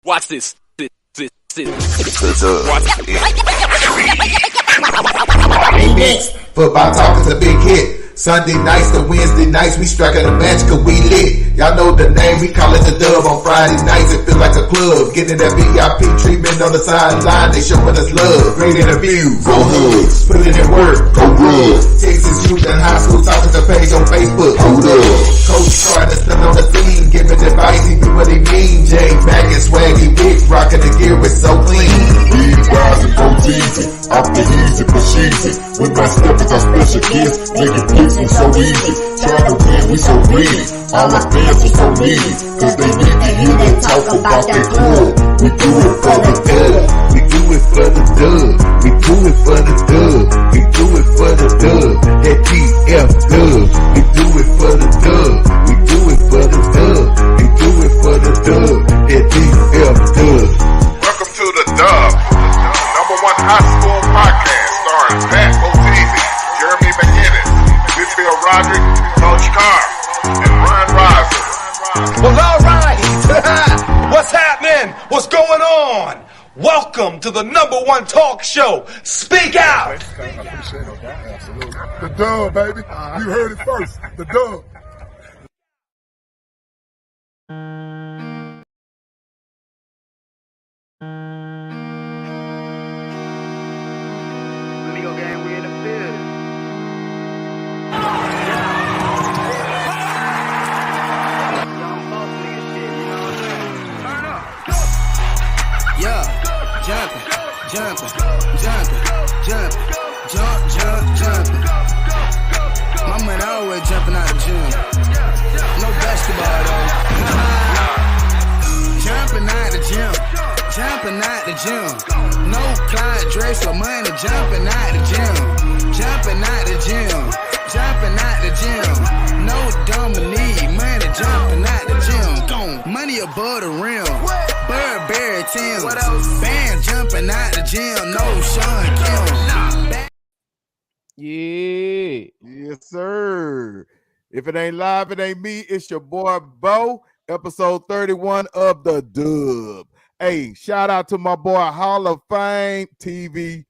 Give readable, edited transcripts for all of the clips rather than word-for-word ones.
Watch this. Next, football talk is a big hit. Sunday nights to Wednesday nights, we striking a match cause we lit. Y'all know the name, we call it the Dub. On Friday nights, it feel like a club. Getting that VIP treatment on the sideline, they showing us love. Great interviews, go hugs, put in work, go rub. Texas youth and high school talking to page on Facebook, hold up. Coach Carter still on the scene, giving advice, he do what he mean. Jay Mack and Swaggy Big, rocking the gear, it's so clean. Big guys and go easy, off the easy, push easy. With my steppers, our special kids, making picks and so easy. Trying to win, we so greedy. All our fans are so needy, cause they need to hear them talk about that club. We do it for the dub. We do it for the dub. We do it for the dub. We do it for the dub. That TF dub. We do it for the dub. We do it for the dub. We do it for the dub. That TF dub. Welcome to the Dub, number one high school podcast starring Pat Oteezy, Jeremy McInnes, Whitfield Roderick, Coach Carr, and Ron Riser. Well, all right. What's happening? What's going on? Welcome to the number one talk show. Speak out. The Dub, baby. You heard it first. The Dub. Amigo gang, we in the field. Young boss nigga shit, you know what I'm saying? Turn up. Yeah, jumping, jumping. My man always jumping out the gym. No basketball though. Jumping out the gym. No Clyde Drexler money, jumping out the gym. No Dominique money, jumping out the gym. Gone, money above the rim. Burberry Tim's. Band jumping out the gym. No Sean Kim. Yeah. Yes, sir. If it ain't live, it ain't me. It's your boy Bo, episode 31 of the Dub. Hey, shout out to my boy Hall of Fame TV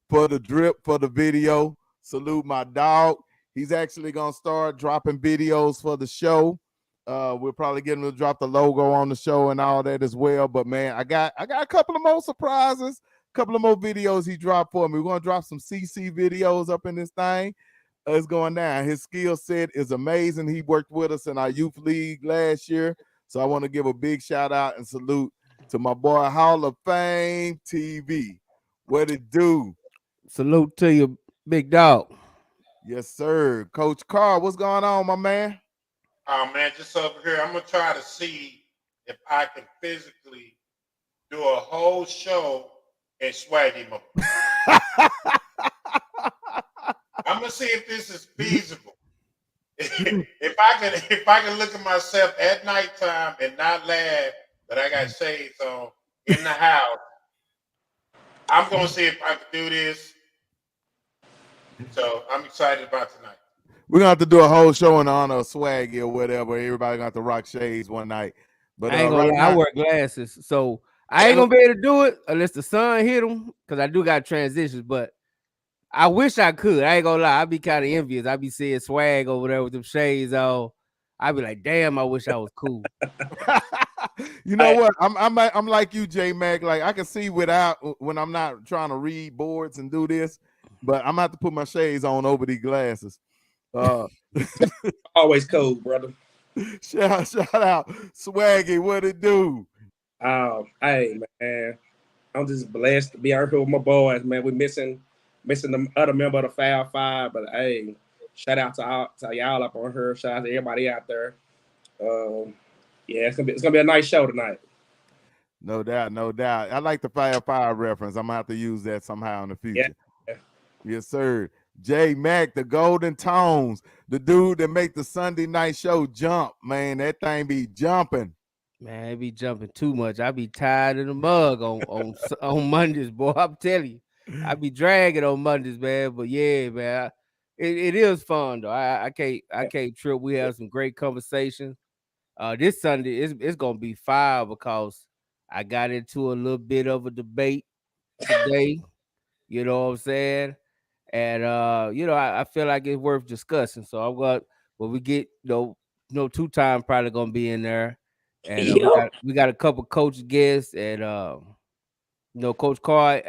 for the drip, for the video. Salute my dog. He's actually going to start dropping videos for the show. We'll probably get him to drop the logo on the show and all that as well. But, man, I got a couple of more surprises, a couple of more videos he dropped for me. We're going to drop some CC videos up in this thing. It's going down. His skill set is amazing. He worked with us in our youth league last year. So I want to give a big shout out and salute to my boy Hall of Fame TV. What it do? Salute to you, big dog. Yes, sir. Coach Carr, what's going on, my man? Oh, man, just over here. I'm going to try to see if I can physically do a whole show in swaggy mode. I'm going to see if this is feasible. if I can look at myself at nighttime and not laugh, but I got shades on in the house, I'm going to see if I can do this. So I'm excited about tonight. We're going to have to do a whole show in honor of Swaggy or whatever. Everybody got to rock shades one night. But I ain't gonna lie, I wear glasses, so I ain't gonna be able to do it unless the sun hit them, because I do got transitions, but I wish I could. I ain't gonna lie, I'd be kind of envious. I'd be seeing Swag over there with them shades on. I'd be like, damn, I wish I was cool. You know what? I'm like you, J Mac. Like I can see without when I'm not trying to read boards and do this, but I'm gonna have to put my shades on over these glasses. Always cold, brother. Shout out, Swaggy. What it do? Hey man, I'm just blessed to be out here with my boys, man. We missing the other member of the Fab Five, but hey, shout out to y'all up on her. Shout out to everybody out there. Yeah, it's gonna be a nice show tonight. No doubt. I like the Fire Five reference. I'm gonna have to use that somehow in the future. Yeah. Yes, sir. J Mac, the Golden Tones, the dude that make the Sunday night show jump, man. That thing be jumping. Man, it be jumping too much. I be tired in the mug on Mondays, boy. I'm telling you, I be dragging on Mondays, man. But yeah, man, it is fun though. I can't trip. We have some great conversations. This Sunday it's gonna be fire because I got into a little bit of a debate today. You know what I'm saying? And I feel like it's worth discussing. So I'm going when we get two-time probably gonna be in there. And we got a couple coach guests and Coach Carr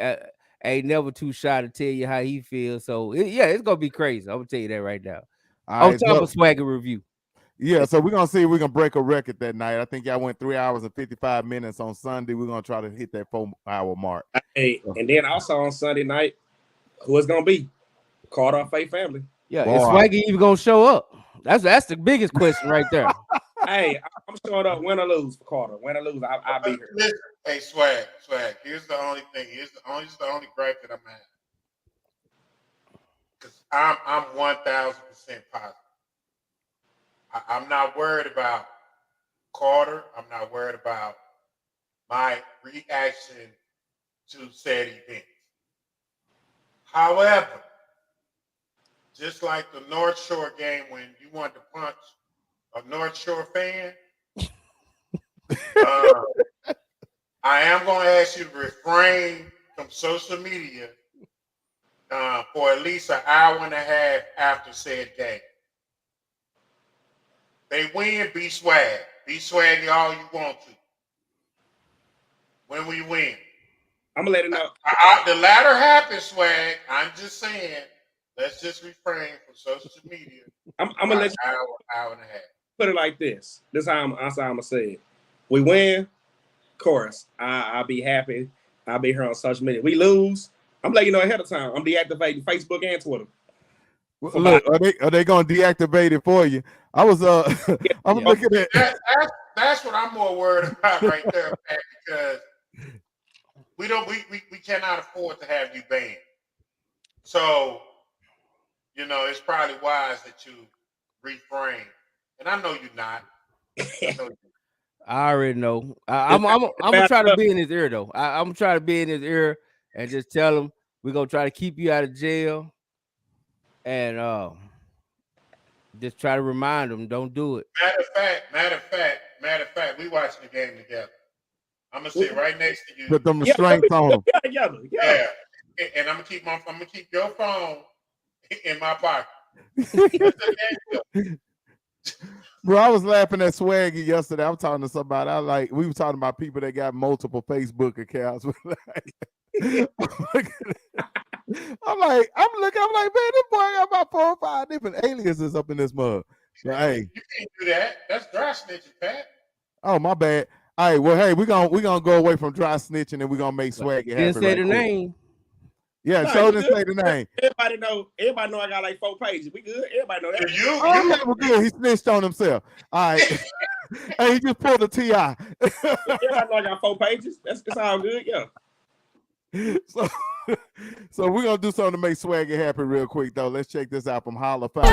ain't never too shy to tell you how he feels. So it's gonna be crazy. I'm gonna tell you that right now. On top of Swagger review. Yeah, so we're gonna see if we can break a record that night. I think y'all went 3 hours and 55 minutes on Sunday. We're gonna try to hit that 4-hour mark. Hey, and then also on Sunday night, who it's gonna be? Carter or Faye family. Yeah, is Swaggy even gonna show up? That's the biggest question right there. Hey, I'm showing up, win or lose for Carter. Win or lose, I'll be here. Listen, hey, Swag. Here's the only thing. Here's the only gripe that I'm at. Because I'm 1,000% positive. I'm not worried about Carter. I'm not worried about my reaction to said events. However, just like the North Shore game when you wanted to punch a North Shore fan, I am going to ask you to refrain from social media for at least an hour and a half after said game. They win, be swag. Be swaggy all you want to. When we win. I'm going to let it know. The latter happens, swag. I'm just saying, let's just refrain from social media. I'm going to let you hour and a half. Put it like this. This is how I'm going to say it. We win, of course, I'll be happy. I'll be here on social media. We lose, I'm letting you know ahead of time. I'm deactivating Facebook and Twitter. Look, are they gonna deactivate it for you? I was I'm looking at that's what I'm more worried about right there, Pat, because we cannot afford to have you banned. So, it's probably wise that you refrain. And I know you're not. I already know. I'm gonna try to be in his ear though. I'm gonna try to be in his ear and just tell him we're gonna try to keep you out of jail. And just try to remind them, don't do it. Matter of fact, we watching the game together. I'm gonna sit right next to you. Put them restraints on them. Yeah. And I'm gonna keep your phone in my pocket. Bro, I was laughing at Swaggy yesterday. I'm talking to somebody. We were talking about people that got multiple Facebook accounts. I'm like, man, this boy got about 4 or 5 different aliases up in this mug. But, hey, you can't do that. That's dry snitching, Pat. Oh, my bad. All right, well, hey, we're gonna go away from dry snitching and we're gonna make Swaggy happy. Didn't say the name. Yeah, so didn't say the name. Everybody know I got like 4 pages. We good. Everybody know that. We're good. He snitched on himself. All right. Hey, he just pulled a TI. Everybody know I got 4 pages. That's all good. Yeah. So we're gonna do something to make Swaggy happy real quick though. Let's check this out from Hall of Fame.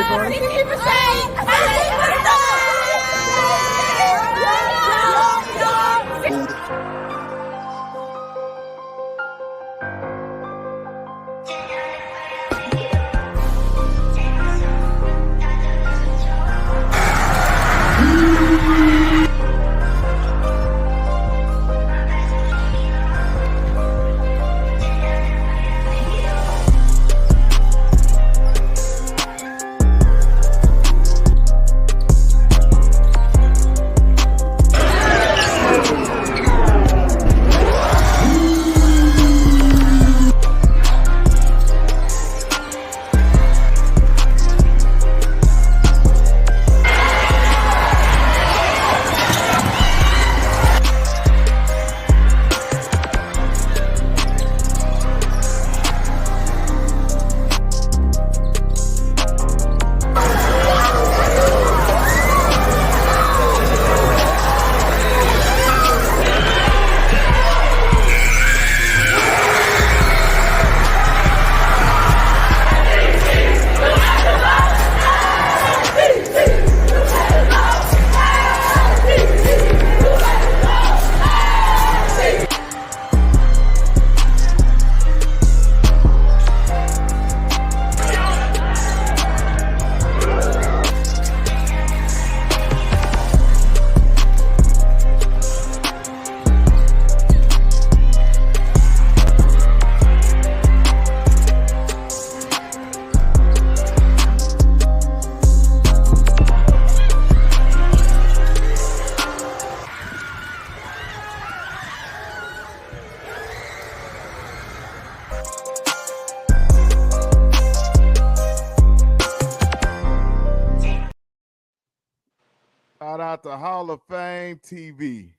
out to Hall of Fame TV.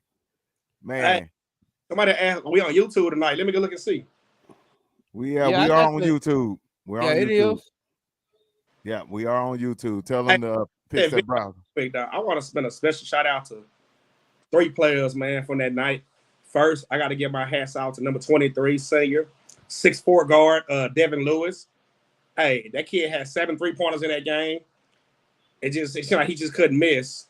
Man, Hey. Somebody asked, we on YouTube tonight. Let me go look and see. we I are got on the- YouTube. We're Yeah, on it YouTube. is. Yeah, we are on YouTube. Tell them to fix that browser. Big dog. I want to spend a special shout out to 3 players, man, from that night. First, I got to give my hats out to number 23 senior, 6'4" guard, Devin Lewis. Hey, that kid had 7 3-pointers in that game. It seemed like he just couldn't miss.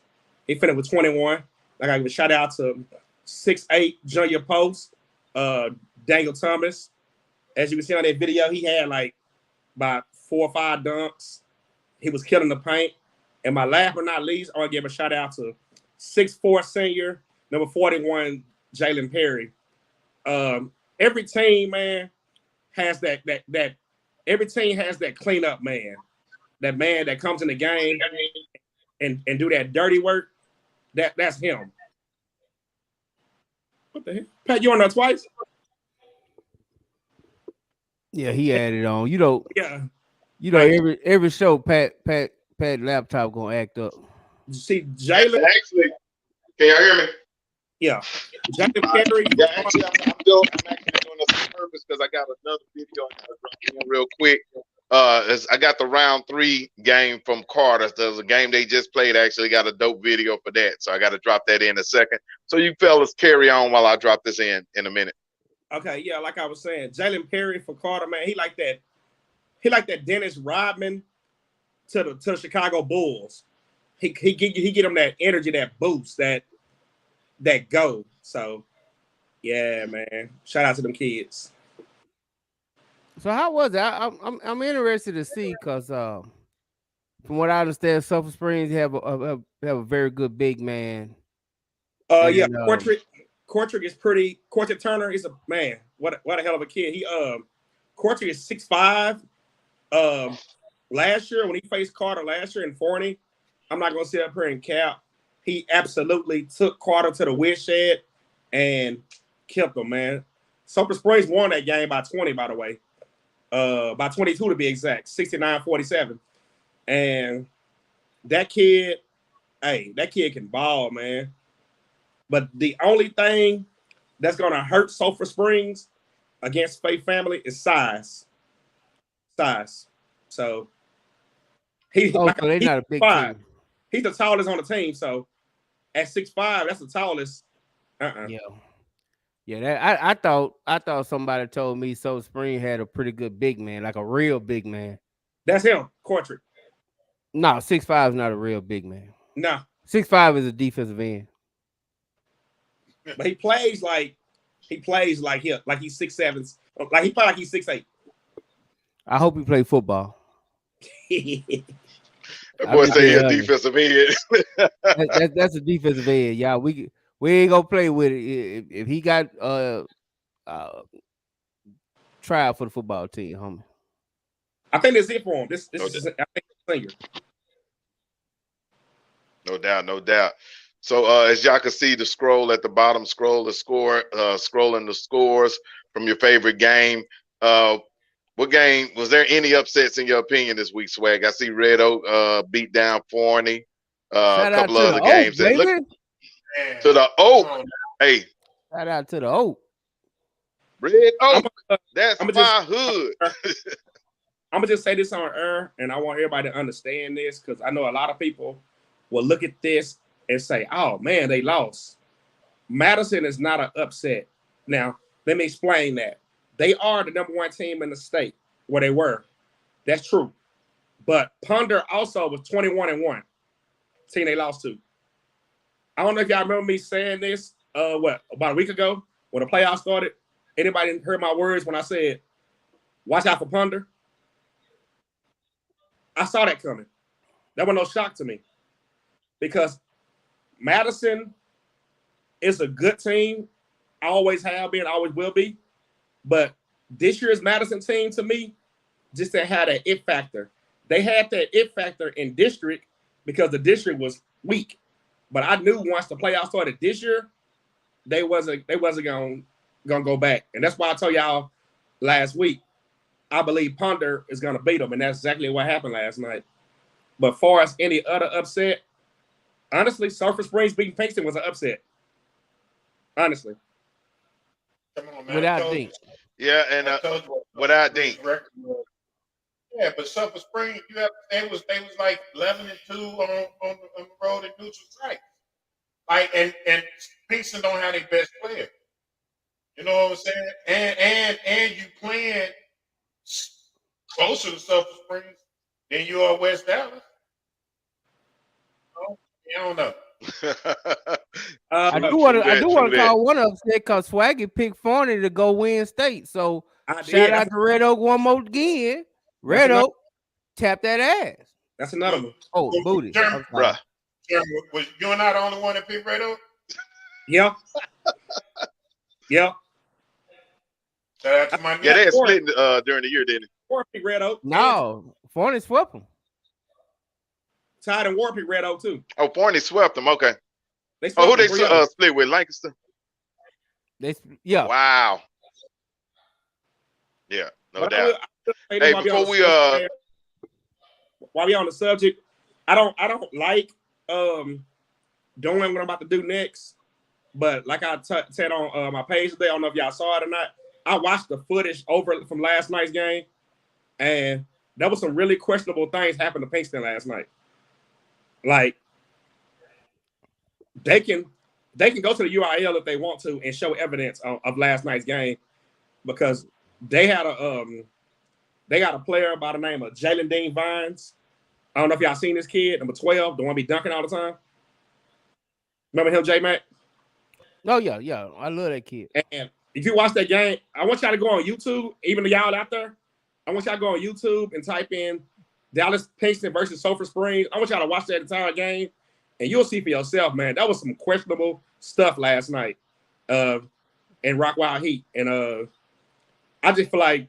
He finished with 21. I got to give a shout out to 6'8" junior post, Daniel Thomas. As you can see on that video, he had like about 4 or 5 dunks. He was killing the paint. And my last but not least, I want to give a shout out to 6'4" senior, number 41, Jalen Perry. Every team, man, has that every team has that cleanup man. That man that comes in the game and do that dirty work. That's him. What the heck? Pat, you on there twice? Yeah, he had it on. You know, Yeah. every show, Pat laptop gonna act up. You see Jalen? Actually, can y'all hear me? Yeah. Jalen Perry. Yeah, actually, I'm actually doing this on purpose because I got another video I gotta drop in real quick. I got the round 3 game from Carter. There's a game they just played. I actually got a dope video for that, so I got to drop that in a second. So you fellas carry on while I drop this in a minute. Okay, yeah, like I was saying, Jalen Perry for Carter, man, he like that Dennis Rodman to the Chicago Bulls. He get him that energy, that boost, that go. So yeah, man, shout out to them kids. So how was it? I'm interested to see because from what I understand, Sulphur Springs have a very good big man. Yeah, Kortrick is pretty. Kortrick Turner is a man. What a hell of a kid. Kortrick is 6'5". Last year when he faced Carter last year in Forney, I'm not gonna sit up here and cap. He absolutely took Carter to the woodshed and killed him, man. Sulphur Springs won that game by 20, by the way. By 22 to be exact, 69-47. And that kid can ball, man. But the only thing that's gonna hurt Sulphur Springs against Faith Family is size. So they're not a big team. He's the tallest on the team. So at 6'5", that's the tallest. Yeah. I thought somebody told me Sulphur Springs had a pretty good big man, like a real big man. That's him, Kortrick. No, 6'5" is not a real big man. No. 6'5" is a defensive end. But he plays like he's 6'7", like he plays like he's 6'8". I hope he play football. That boy say he's a defensive end. That's a defensive end, y'all. We ain't gonna play with it. If he got trial for the football team, homie. I think that's it for him. This is I think senior. No doubt. So as y'all can see, the scroll at the bottom, scrolling the scores from your favorite game. What game was there any upsets in your opinion this week, Swag? I see Red Oak beat down Forney. A couple other games. Oak, look to the Oak. Hey, shout out to the Oak. Red Oak. That's my hood. I'm gonna just say this on air, and I want everybody to understand this because I know a lot of people will look at this and say, "Oh man, they lost." Madison is not an upset. Now, let me explain that. They are the number 1 team in the state where they were. That's true. But Ponder also was 21-1. Team they lost to. I don't know if y'all remember me saying this about a week ago when the playoffs started. Anybody heard my words when I said, watch out for Ponder? I saw that coming. That was no shock to me. Because Madison is a good team. Always have been, always will be. But this year's Madison team, to me, just they had an it factor. They had that it factor in district because the district was weak. But I knew once the playoffs started this year, they wasn't gonna go back. And that's why I told y'all last week, I believe Ponder is gonna beat them, and that's exactly what happened last night. But far as any other upset, Honestly, Sulphur Springs beating Pinkston was an upset. Honestly. Come on, man. Without Dink. Yeah, and I told you without Dink. Yeah, but Sulphur Springs, they was like 11-2 on the road at neutral site. Like and Pinkston don't have their best player. You know what I'm saying? And you playing closer to Sulphur Springs than you are West Dallas. Oh, I don't know. I do want to call one upset because Swaggy picked Forney to go win state. So shout out to Red Oak one more again. Red Oak tap that ass. That's another one. Oh, booty. Bruh. Was you not the only one that picked Red Oak? Yeah. Yeah. Shout out to my yeah, they had split during the year, didn't it? Warpick Red Oak. No, Forney swept him. Tide and Warpick Red Oak too. Oh, Forney swept them. Okay. Who they split with? Lancaster? Yeah. Wow. Yeah, no doubt. Hey, before we while we on the subject, I don't like doing what I'm about to do next. But like I said on my page today, I don't know if y'all saw it or not. I watched the footage over from last night's game, and there was some really questionable things happened to Pinkston last night. Like they can go to the URL if they want to and show evidence of last night's game because they had a player by the name of Jalen Dean Vines. I don't know if y'all seen this kid, number 12, the one be dunking all the time. Remember him, J-Mac? Oh, yeah. I love that kid. And if you watch that game, I want y'all to go on YouTube, even the y'all out there. I want y'all to go on YouTube and type in Dallas Pinkston versus Sulphur Springs. I want y'all to watch that entire game, and you'll see for yourself, man. That was some questionable stuff last night in Rockwell Heat. And I just feel like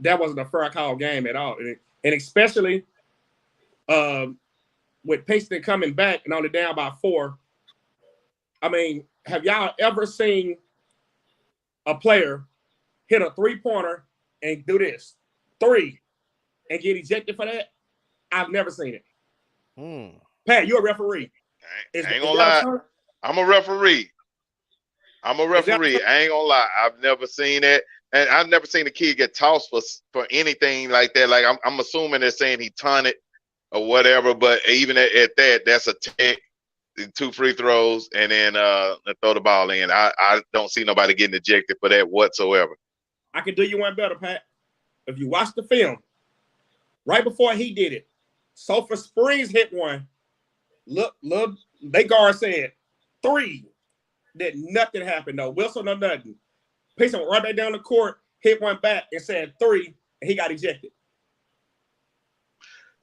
that wasn't a fair call game at all. And especially with Pinkston coming back and only down by 4. I mean, have y'all ever seen a player hit a 3-pointer and do this 3 and get ejected for that? I've never seen it. Pat, you're a referee. I ain't gonna lie. I'm a referee. I ain't gonna lie. I've never seen it. And I've never seen a kid get tossed for anything like that. Like I'm assuming they're saying he taunted or whatever, but even at that, that's a tech, 2 free throws, and then throw the ball in. I don't see nobody getting ejected for that whatsoever. I can do you one better, Pat. If you watch the film, right before he did it, Sulphur Springs hit one. Look, they guard said 3. That nothing happened though. Wilson or nothing. Pinkston went right back down the court, hit one back, and said 3, and he got ejected.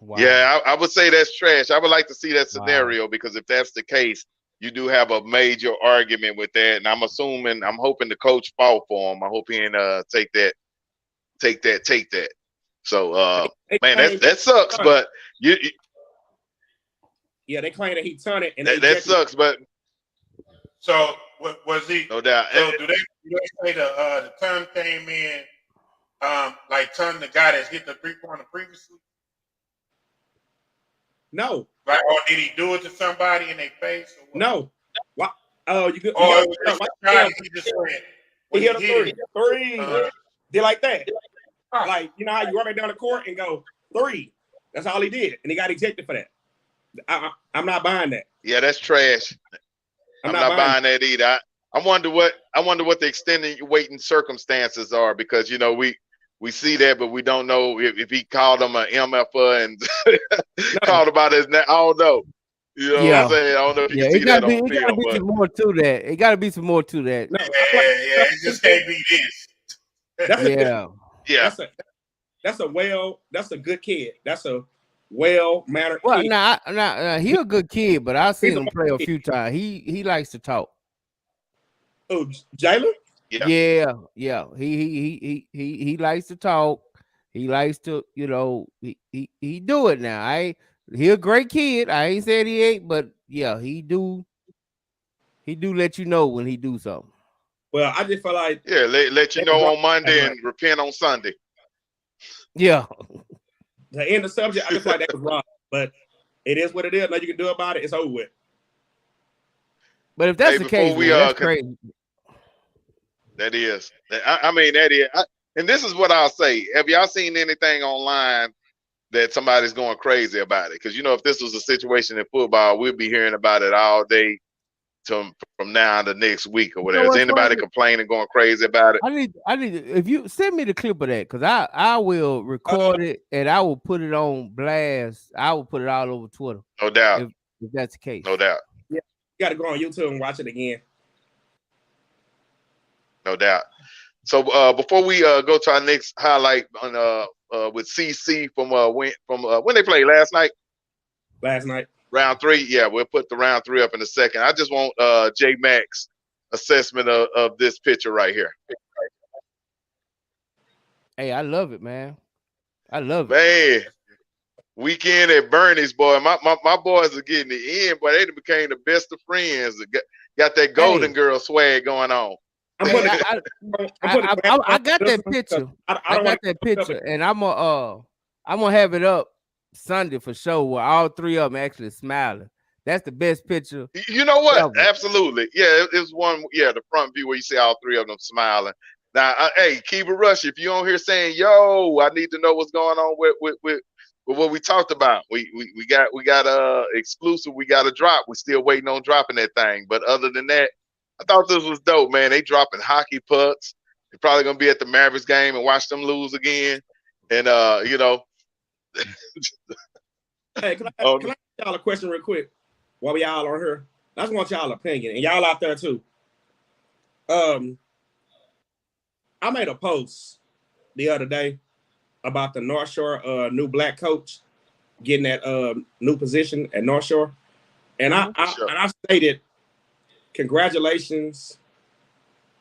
Wow. Yeah, I would say that's trash. I would like to see that scenario because if that's the case, you do have a major argument with that. And I'm hoping the coach fought for him. I hope he didn't take that. So, man, that sucks. But yeah, they claim that he taunted, and that sucks. But so was he? No doubt. So do they say the turn came in, like turn the guy that's hit the 3-pointer previously? No. Like, or did he do it to somebody in their face? Or what? No. What? Oh, you could. He just went. He hit a 3. Did like that. Like, you know how you run right down the court and go 3. That's all he did, and he got ejected for that. I'm not buying that. Yeah, that's trash. I'm not buying that either. I wonder what the extended waiting circumstances are because we see that, but we don't know if he called him an MFer and called about his name. I don't know. You know what I'm saying? I don't know if you can see that on film. It gotta be some more to that. It gotta be some more to that. No, yeah, it just can't be this. That's a good kid. That's a well-mannered kid. Nah, he a good kid, but I've seen him play a few times. He likes to talk. Oh, Jalen? Yeah. He likes to talk. He likes to, he do it now. He a great kid. I ain't said he ain't, but yeah, he do let you know when he do something. Well, I just feel like let you know on Monday and repent on Sunday. Yeah. To end the subject, I just feel like that was wrong, but it is what it is. Nothing you can do about it. It's over with. But if that's Hey, the before case, we man, that's crazy. that is. I mean, that is. And this is what I'll say. Have y'all seen anything online that somebody's going crazy about it? Because, you know, if this was a situation in football, we'd be hearing about it all day from now to next week or whatever. Is what's anybody funny? complaining, going crazy about it? I need if you send me the clip of that, because I will record it and I will put it on blast. I will put it all over Twitter. No doubt. If that's the case. No doubt. Yeah, you got to go on YouTube and watch it again. No doubt. So before we go to our next highlight on with CC from when they played last night. Last night. Round 3. Yeah, we'll put the round 3 up in a second. I just want J Max assessment of this picture right here. Hey, I love it, man. I love it. Man, weekend at Bernie's, boy. My boys are getting it in, boy. They became the best of friends. Got that Golden Girl swag going on. I got that picture. I got that picture, and I'm gonna have it up Sunday for sure, where all 3 of them actually smiling. That's the best picture. You know what? Ever. Absolutely. Yeah, it's one. Yeah, the front view where you see all 3 of them smiling. Now, hey, Kiva Rush, if you on here saying, "Yo, I need to know what's going on with what we talked about," we got exclusive. We got a drop. We're still waiting on dropping that thing. But other than that, I thought this was dope, man. They dropping hockey pucks. They're probably gonna be at the Mavericks game and watch them lose again. And you know. Hey, can I ask y'all a question real quick while we all on here? I just want y'all opinion, and y'all out there too. I made a post the other day about the North Shore new black coach getting that new position at North Shore, and I stated, congratulations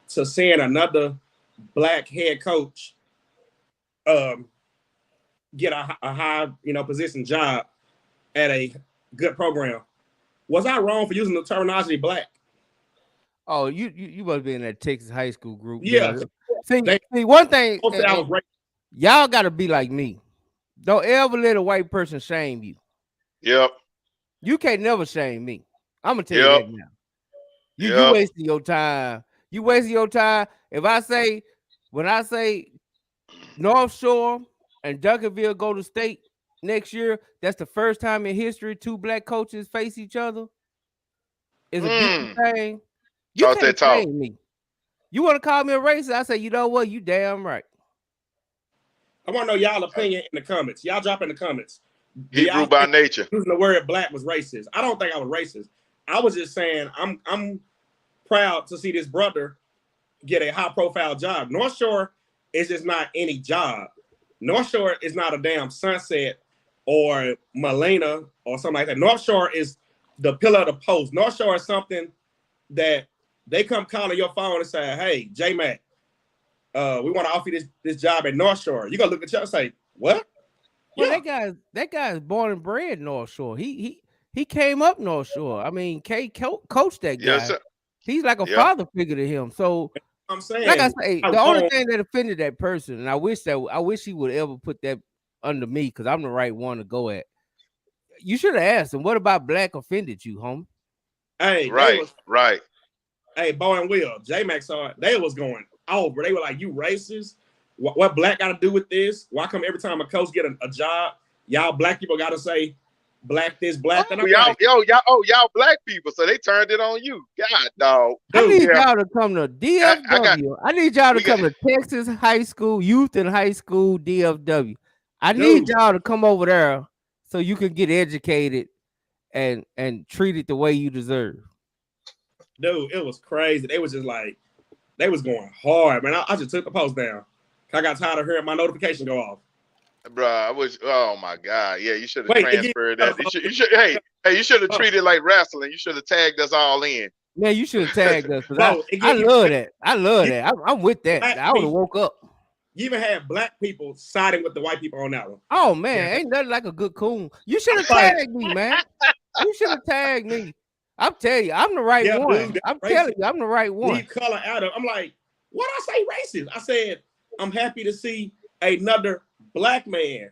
to seeing another black head coach get a high position job at a good program. Was I wrong for using the terminology black? Oh, you must be in that Texas high school group. Yeah. See, one thing, right. Y'all got to be like me. Don't ever let a white person shame you. Yep. You can't never shame me. I'm gonna tell you that now. You wasting your time. You wasting your time. When I say North Shore and Duncanville go to state next year, that's the first time in history 2 black coaches face each other. It's a beautiful thing. You can't shame me. You want to call me a racist? I say, you know what? You damn right. I want to know y'all opinion in the comments. Y'all drop in the comments. Hebrew by nature. Using the word black was racist. I don't think I was racist. I was just saying I'm proud to see this brother get a high profile job. North Shore is just not any job. North Shore is not a damn Sunset or Molina or something like that. North Shore is the pillar of the post. North Shore is something that they come calling your phone and say, "Hey, J-Mac, we want to offer you this job at North Shore." You gonna look at you and say, "What?" Well, that guy is born and bred North Shore. He came up North Shore. I mean, K coached that guy. Yes, sir. He's like a father figure to him. So I'm saying, like I say, the only thing that offended that person, and I wish he would ever put that under me, because I'm the right one to go at. You should have asked him, what about black offended you, homie? Hey, right. Hey, Bo and Will, J-Mac saw it. They was going over. They were like, "You racist? What black got to do with this? Why come every time a coach get a job, y'all black people got to say black this, black that?" Y'all black people, so they turned it on you. God, dog. I need y'all to come to DFW. I need y'all to come to Texas High School, Youth and High School DFW. I need y'all to come over there so you can get educated and treated the way you deserve. Dude, it was crazy. They was just like, they was going hard, man. I just took the post down. I got tired of hearing my notification go off. Bro, I wish. Oh my God, yeah, you should have transferred that. You should have treated like wrestling. You should have tagged us all in. Man, you should have tagged us. I love that. I love that. I'm with that. I would have woke up. You even had black people siding with the white people on that one. Oh man, ain't nothing like a good coon. You should have tagged me, man. You should have tagged me. I'm telling you, I'm the right one. Dude, I'm telling you, I'm the right one. Leave color out of. I'm like, what I say racist? I said, I'm happy to see another black man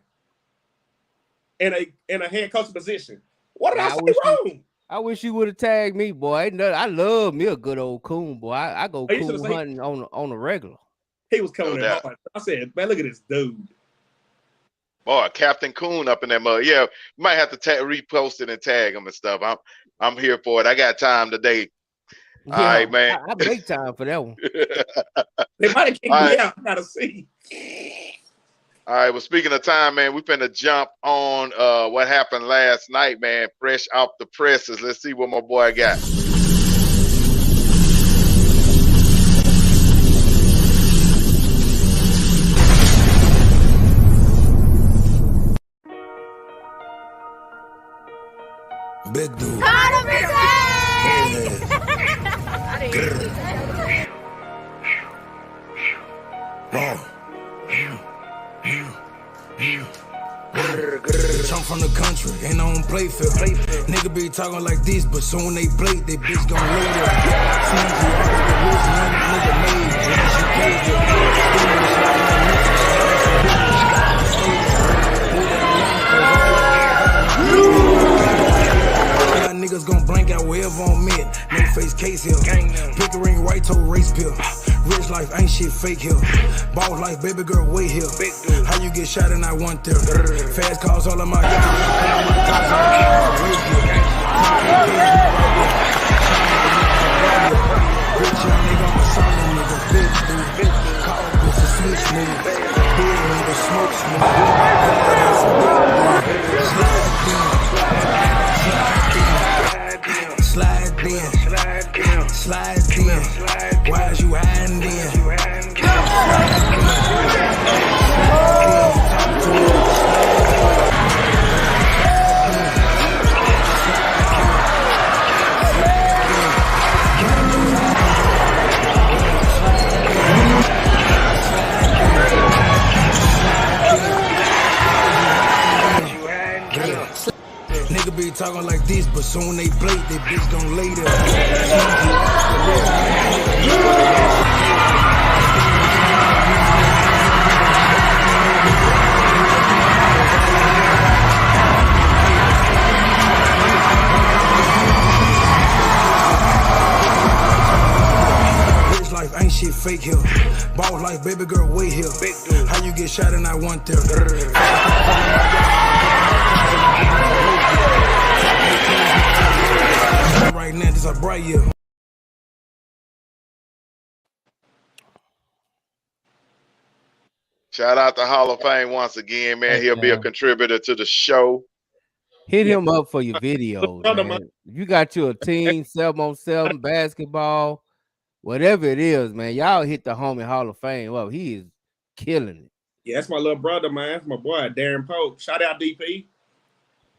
in a head coach position. What did I say wrong? I wish you would have tagged me, boy. Ain't nothing- I love me a good old coon, boy. I go Oh, you should've coon seen- hunting on the regular. He was coming No in doubt. hard. I said, man, look at this dude. Boy, Captain Coon up in that mud. Yeah, might have to repost it and tag him and stuff. I'm here for it. I got time today. Yeah, All right, man. I make time for that one. They might have kicked All me right. out. I gotta see. All right. Well, speaking of time, man, we finna jump on what happened last night, man. Fresh off the presses. Let's see what my boy got. Big dude. I'm from the country, and I don't play fair. Nigga be talking like this, but soon they play, they bitch gon' load up. Soon as you always get loose, young nigga made it. She plays it. Niggas gon' blank out wherever I'm at. No face case here. Pickering white toe race pill. Rich life ain't shit fake here. Ball life, baby girl, wait here. How you get shot and I want there? Fast cars all of my Rich young nigga, I'm a solid nigga. Big dude. Call this a switch nigga. Big nigga, smoke nigga. Slide in. Slide in. Why is you hiding in? Nigga be talking like this, but soon they play, they bitch gon' lay there. Rich life ain't shit fake here. Ball life, baby girl, wait here. How you get shot and I want there? Right now, this a bright year. Shout out to Hall of Fame once again, man. Hey, He'll be a man. contributor to the show. Hit him up for your videos, Brother, man. You got your team, 7-on-7, basketball, whatever it is, man. Y'all hit the homie Hall of Fame up. He is killing it. Yeah, that's my little brother, man. That's my boy, Darren Pope. Shout out DP.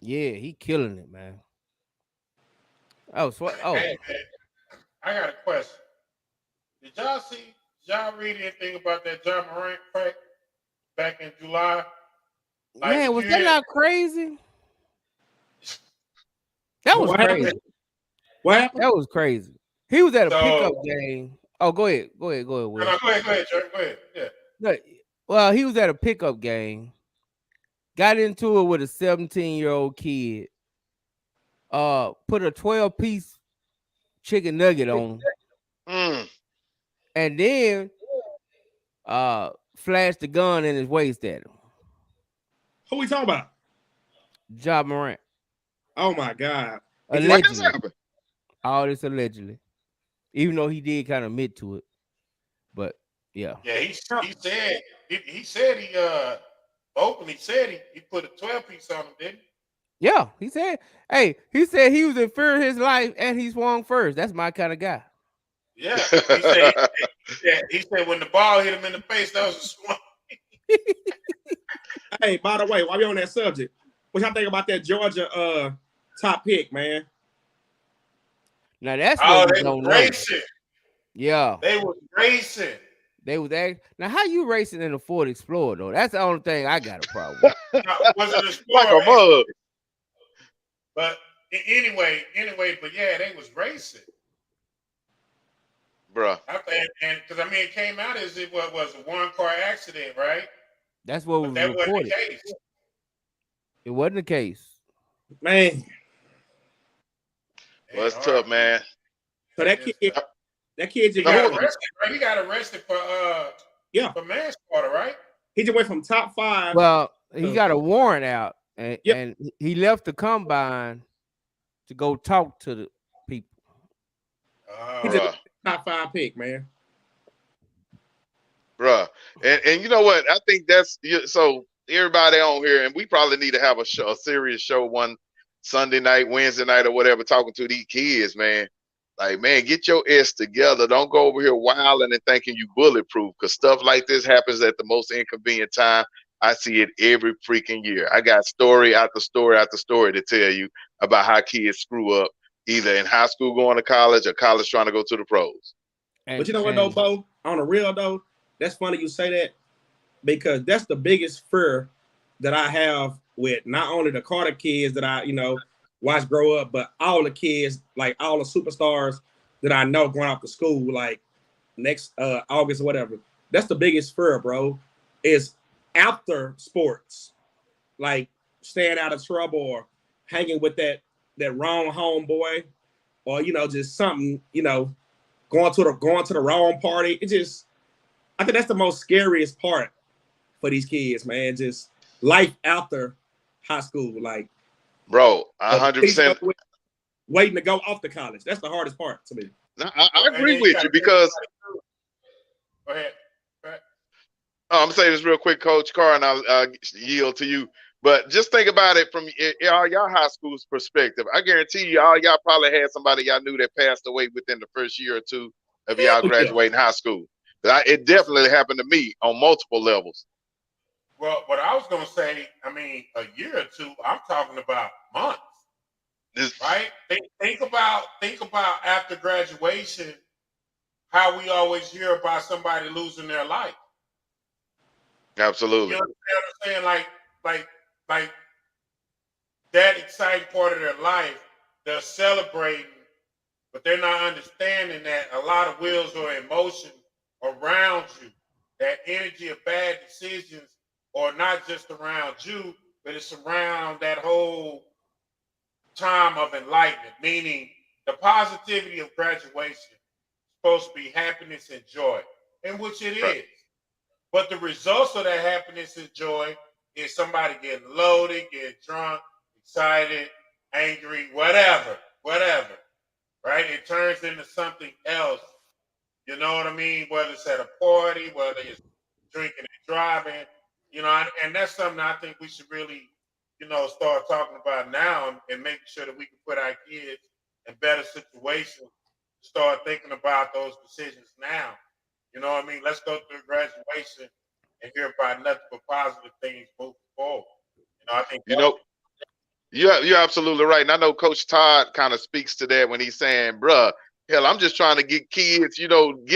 Yeah, he killing it, man. Oh, Hey, man, I got a question. Did y'all read anything about that John Morant fight back in July? Like, man, was you that had- not crazy? That was What crazy. happened? What happened? That was crazy. He was at a So- pickup game. Oh, go ahead, Will. No, go ahead, Jerry. Go ahead. Yeah. No, well, he was at a pickup game. Got into it with a 17-year-old kid. Put a 12-piece chicken nugget on him, Mm. and then flashed the gun in his waist at him. Who we talking about? Ja Morant. Oh my God. What just Allegedly. happened? All this allegedly. Even though he did kind of admit to it. But yeah. Yeah, he said he openly said he put a 12-piece on him, didn't he? Yeah, he said he was in fear of his life and he swung first. That's my kind of guy. Yeah. He said when the ball hit him in the face, that was a swung. Hey, by the way, while we on that subject, what y'all think about that Georgia top pick, man? Now that's Oh, what we they don't was know. racing. Yeah, They was racing. they was now. How you racing in a Ford Explorer though? That's the only thing I got a problem with. No, was it a score? Like a mug. But anyway, but yeah, they was racing. Bruh. And because it came out as it was a one-car accident, right? That's what was But that wasn't reported. the case. It wasn't the case. Man, Well, it's tough, man. So that kid just He got arrested, right? He got arrested for for manslaughter, right? He just went from top 5. Well, he got a warrant out, and he left the combine to go talk to the people. He just top 5 pick, man. Bruh. And you know what? I think that's so everybody on here, and we probably need to have a serious show one Sunday night, Wednesday night, or whatever, talking to these kids, man. Like, man, get your ass together. Don't go over here wilding and thinking you bulletproof, because stuff like this happens at the most inconvenient time. I see it every freaking year. I got story after story after story to tell you about how kids screw up, either in high school going to college or college trying to go to the pros. But you know what, though, Bo? On the real, though, that's funny you say that, because that's the biggest fear that I have with not only the Carter kids that I, watch grow up, but all the kids, like all the superstars that I know going off to school, like next August or whatever. That's the biggest fear, bro, is after sports, like staying out of trouble or hanging with that wrong homeboy, or just something, going to the wrong party. I think that's the most scariest part for these kids, man. Just life after high school, like, bro, 100% waiting to go off to college. That's the hardest part to me. I agree with you, because go ahead. I'm gonna say this real quick, Coach Carr, and I'll yield to you. But just think about it from all y'all high school's perspective. I guarantee you, all y'all probably had somebody y'all knew that passed away within the first year or two of y'all graduating high school. It definitely happened to me on multiple levels. Well, what I was gonna say, I mean, a year or two. I'm talking about months, right? Think about after graduation, how we always hear about somebody losing their life. Absolutely. You know what I'm saying? Like that exciting part of their life, they're celebrating, but they're not understanding that a lot of wheels are in motion around you. That energy of bad decisions are not just around you, but it's around that whole time of enlightenment, meaning the positivity of graduation is supposed to be happiness and joy, in which it is. But the results of that happiness and joy is somebody getting loaded, getting drunk, excited, angry, whatever, right? It turns into something else. You know what I mean? Whether it's at a party, whether it's drinking and driving, and that's something I think we should really, start talking about now and making sure that we can put our kids in better situations, start thinking about those decisions now. You know what I mean? Let's go through graduation and hear about nothing but positive things moving forward. I think you're absolutely right. And I know Coach Todd kind of speaks to that when he's saying, bruh, hell, I'm just trying to get kids, get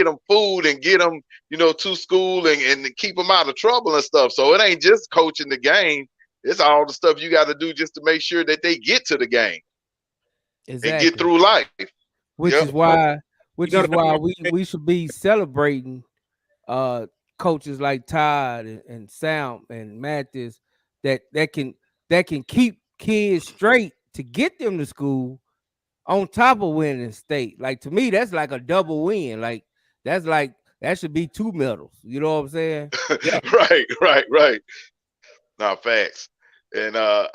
them food and get them, to school and keep them out of trouble and stuff. So it ain't just coaching the game. It's all the stuff you got to do just to make sure that they get to the game and get through life. Which is why we should be celebrating coaches like Todd and Sam and Mathis that can keep kids straight to get them to school on top of winning state. Like, to me, that's like a double win. Like, that should be 2 medals. You know what I'm saying? Yeah. Right. No, facts. And I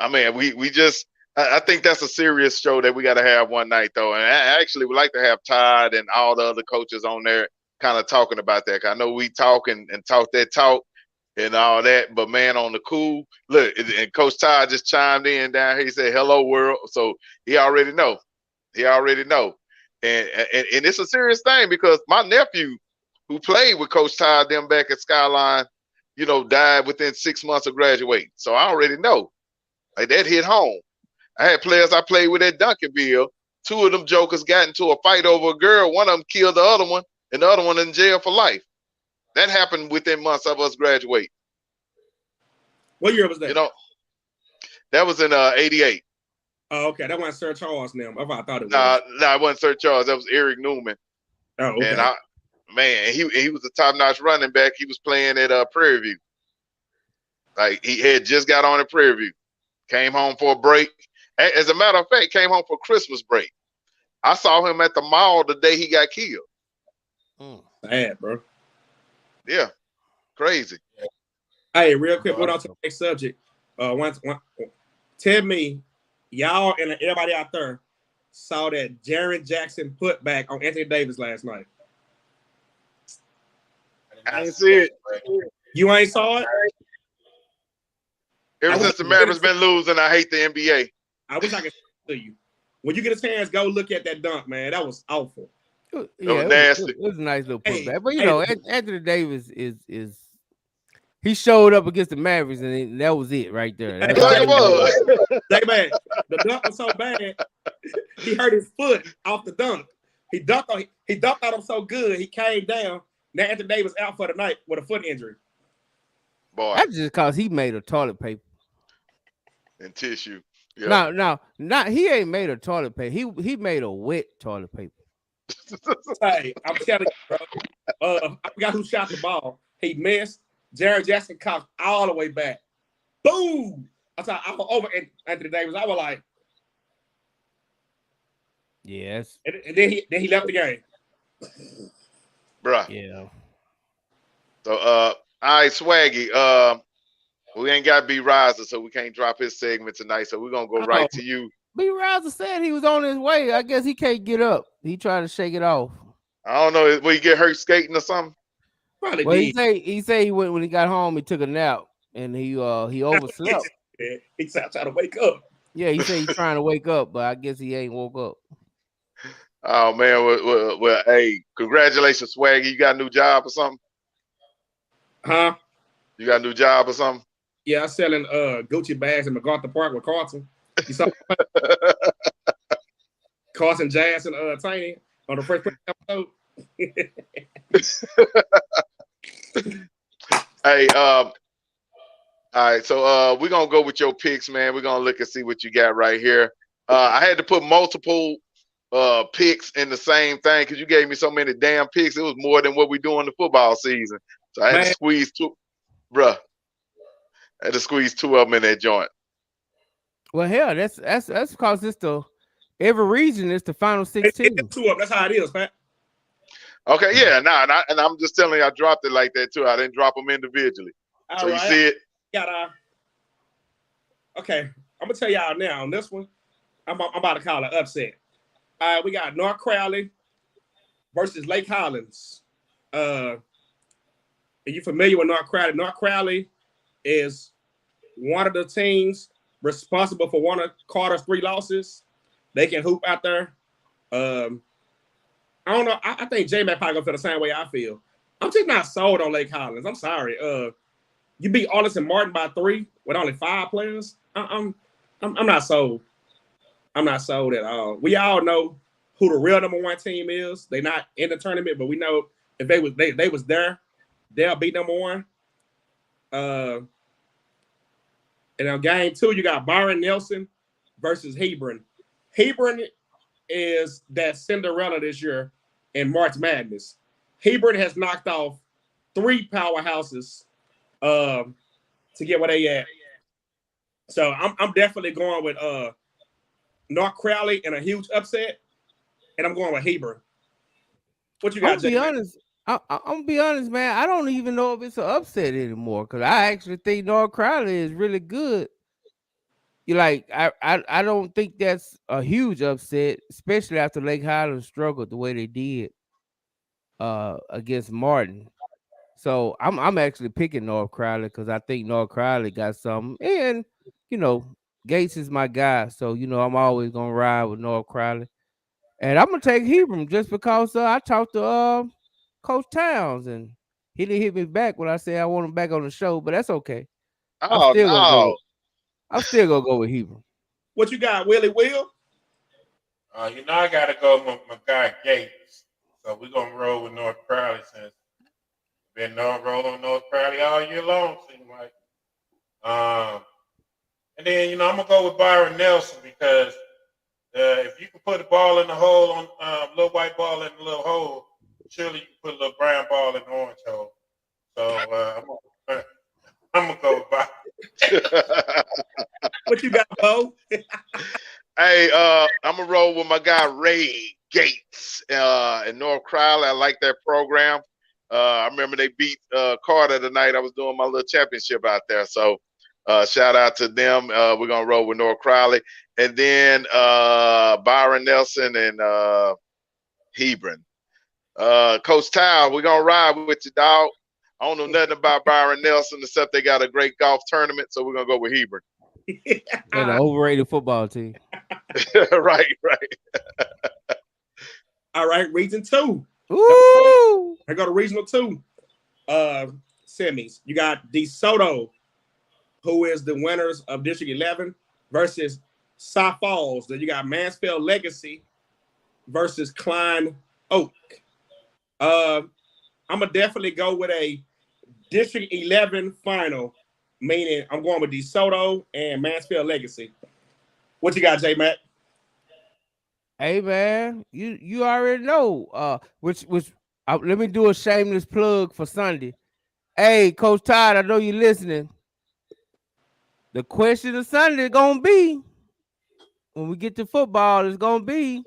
think that's a serious show that we got to have one night, though. And I actually would like to have Todd and all the other coaches on there kind of talking about that. I know we talk and talk that talk and all that, but man, on the cool, look, and Coach Todd just chimed in down here. He said, "Hello, world." So he already know. And it's a serious thing, because my nephew, who played with Coach Todd them back at Skyline, died within 6 months of graduating. So I already know. Like, that hit home. I had players I played with at Duncanville. 2 of them jokers got into a fight over a girl. One of them killed the other one, and the other one in jail for life. That happened within months of us graduating. What year was that? That was in 88. Oh, okay. That wasn't Sir Charles now. I thought it was. Nah, it wasn't Sir Charles. That was Eric Newman. Oh, okay. And he was a top-notch running back. He was playing at Prairie View. Like, he had just got on at Prairie View. Came home for a break. As a matter of fact, came home for Christmas break. I saw him at the mall the day he got killed. Sad, bro. Yeah, crazy. Hey, real quick, going on to the next subject. Tell me, y'all and everybody out there saw that Jaren Jackson put back on Anthony Davis last night. I didn't see it. You ain't saw it? Ever since the Mavericks been losing, I hate the NBA. I wish I could show you. When you get a chance, go look at that dunk, man. That was awful. Yeah, was nasty. It was a nice little Hey, putback. But you know, Anthony Davis is he showed up against the Mavericks, and that was it right there. Like it was. Hey, man, the dunk was so bad, he hurt his foot off the dunk. He dunked on him so good, he came down. Now Anthony Davis out for the night with a foot injury. Boy, That's just because he made a toilet paper. and tissue. Yeah. No, he ain't made a toilet paper. He made a wet toilet paper. Hey, I'm telling you, bro. I forgot who shot the ball. He missed. Jaren Jackson caught all the way back. Boom! I was over Anthony Davis. I was like, yes. And then he left the game. Bruh. Yeah. So all right, Swaggy. We ain't got B Riser, so we can't drop his segment tonight. So we're gonna go right to you. B Riser said he was on his way. I guess he can't get up. He trying to shake it off. I don't know. Will he get hurt skating or something? Probably Well, did. he said he went when he got home. He took a nap and he overslept. He's trying to wake up. Yeah, he said he's trying to wake up, but I guess he ain't woke up. Oh man, well, hey, congratulations, Swaggy. You got a new job or something? Huh? You got a new job or something? Yeah, I'm selling Gucci bags in MacArthur Park with Carlton. You saw Carlton Jazz and Tiny on the first episode. Hey, all right, so we're gonna go with your picks, man. We're gonna look and see what you got right here. I had to put multiple picks in the same thing because you gave me so many damn picks. It was more than what we do in the football season. So I had to squeeze two, bruh. I had to squeeze two of them in that joint. Well, hell, that's because it's every region is the final 16. Two of them. That's how it is, Pat. Okay, yeah, and I'm just telling you, I dropped it like that too. I didn't drop them individually. All so right. you see it? Okay, I'm gonna tell y'all now on this one. I'm about to call it upset. All right, we got North Crowley versus Lake Highlands. Are you familiar with North Crowley? North Crowley is one of the teams responsible for one of Carter's 3 losses. They can hoop out there. I don't know. I think J-Mac probably gonna feel the same way I feel. I'm just not sold on Lake Highlands. I'm sorry. You beat Arlington Martin by 3 with only 5 players. I'm not sold. I'm not sold at all. We all know who the real number 1 team is. They're not in the tournament, but we know if they was there, they'll beat number 1. And on game 2, you got Byron Nelson versus Hebron. Hebron is that Cinderella this year in March Madness. Hebron has knocked off 3 powerhouses to get where they at. So I'm definitely going with North Crowley in a huge upset, and I'm going with Hebron. What you got? I'm gonna be honest, man. I don't even know if it's an upset anymore because I actually think North Crowley is really good. I don't think that's a huge upset, especially after Lake Highlands struggled the way they did against Martin. So I'm actually picking North Crowley because I think North Crowley got something. And Gates is my guy, so I'm always gonna ride with North Crowley. And I'm gonna take Hebron just because I talked to Coach Towns and he didn't hit me back when I said I want him back on the show, but that's okay. I'm still gonna go with Hebron. What you got, Willie Will? I gotta go with my guy Gates. So we're gonna roll with North Crowley since been rolling North Crowley all year long, seems like. And then I'm gonna go with Byron Nelson because if you can put a ball in the hole on little white ball in the little hole, surely you can put a little brown ball in the orange hole. So I'm gonna go with Byron. What you got, Bo? Hey, I'm gonna roll with my guy Ray Gates in North Crowley. I like that program. I remember they beat Carter tonight. I was doing my little championship out there. So shout out to them. We're gonna roll with North Crowley. And then Byron Nelson and Hebron. Coach Tao, we're gonna ride with you, dog. I don't know nothing about Byron Nelson except they got a great golf tournament, so we're gonna go with Hebron. And an overrated football team. right. All right, region 2. Ooh. I go to regional 2. Semis. You got DeSoto, who is the winners of District 11, versus Cy Falls. Then you got Mansfield Legacy versus Klein Oak. I'm gonna definitely go with a District 11 final, meaning I'm going with DeSoto and Mansfield Legacy. What you got, J Mac? Hey man, you already know. Which let me do a shameless plug for Sunday. Hey, Coach Todd, I know you listening. The question of Sunday is gonna be, when we get to football, it's gonna be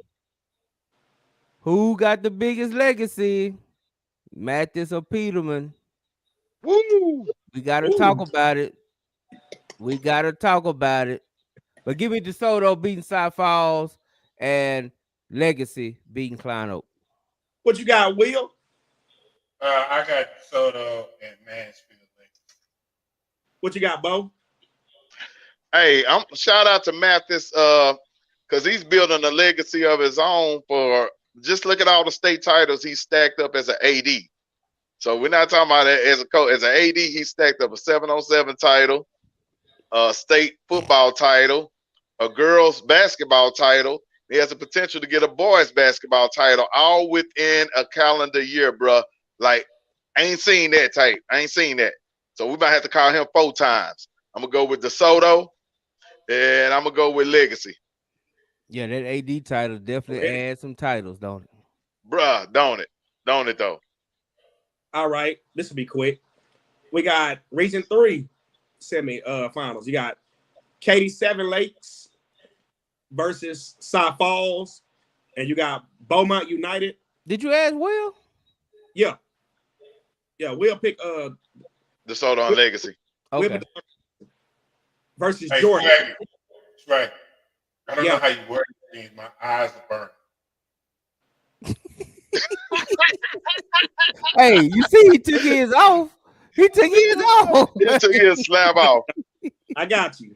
who got the biggest legacy, Mathis or Peterman. Woo! We gotta talk about it. But give me DeSoto beating Cy Falls and Legacy beating Klein Oak. What you got, Will? I got DeSoto and Mansfield. What you got, Bo? Hey, I'm shout out to Mathis because he's building a legacy of his own. For just look at all the state titles he stacked up as an AD. So we're not talking about it as a coach. As an AD, he stacked up a 707 title, a state football title, a girls basketball title. He has the potential to get a boys basketball title all within a calendar year, bro. Like, I ain't seen that type. I ain't seen that. So we might have to call him 4 times. I'm going to go with DeSoto, and I'm going to go with Legacy. Yeah, that AD title definitely adds some titles, don't it? Bruh, don't it? Don't it, though? All right, this will be quick. We got Region 3 semi-finals. You got Katy Seven Lakes versus Cy Falls, and you got Beaumont United. Did you ask Will? Yeah, we'll pick DeSoto and Legacy. Okay. Versus Hey, Jordan. That's right. I don't know how you word things. My eyes are burning. Hey, you see, he took his off. He took his slab off. I got you.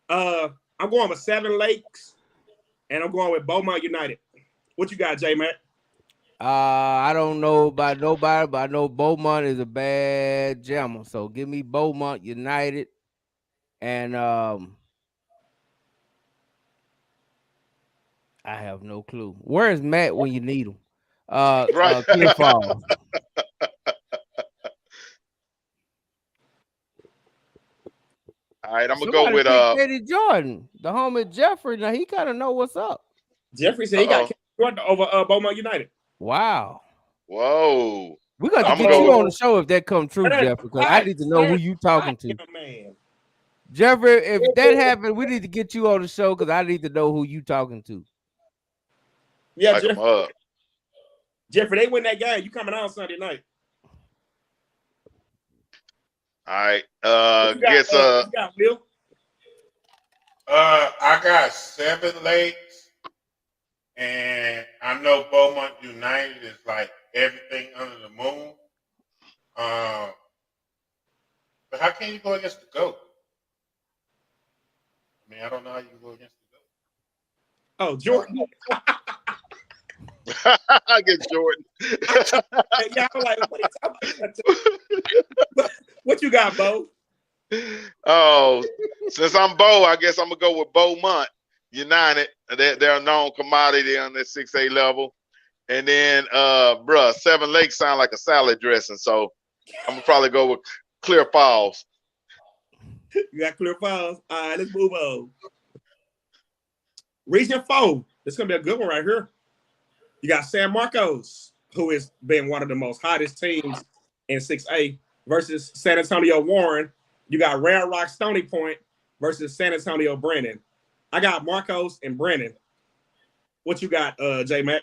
I'm going with Seven Lakes, and I'm going with Beaumont United. What you got, J Mac? I don't know about nobody, but I know Beaumont is a bad jammer. So give me Beaumont United, and I have no clue. Where is Matt when you need him? Right. Clear Falls. All right, I'm gonna go with Eddie Jordan, the homie Jeffrey. Now he kind of know what's up. Jeffrey said he got Jordan over Beaumont United. Wow. Whoa. We got to get you on the show if that come true, Jeffrey, because I need to know who you talking to. Man. Jeffrey, if that happened, we need to get you on the show because I need to know who you talking to. Yeah, like Jeffrey, they win that game. You coming out Sunday night? All right. What you got, Will? I got Seven Lakes, and I know Beaumont United is like everything under the moon. But how can you go against the GOAT? I mean, I don't know how you can go against the GOAT. Oh, Jordan. I get Jordan. Yeah, I'm like, what are you talking about? What you got, Bo? Oh, since I'm Bo, I guess I'm gonna go with Beaumont United. They're a known commodity on that 6A level. And then Seven Lakes sound like a salad dressing, so I'm gonna probably go with Clear Falls. You got Clear Falls. All right, let's move on. Region 4. This is gonna be a good one right here. You got San Marcos, who has been one of the most hottest teams in 6A, versus San Antonio Warren. You got Round Rock Stony Point versus San Antonio Brennan. I got Marcos and Brennan. What you got, J Mac?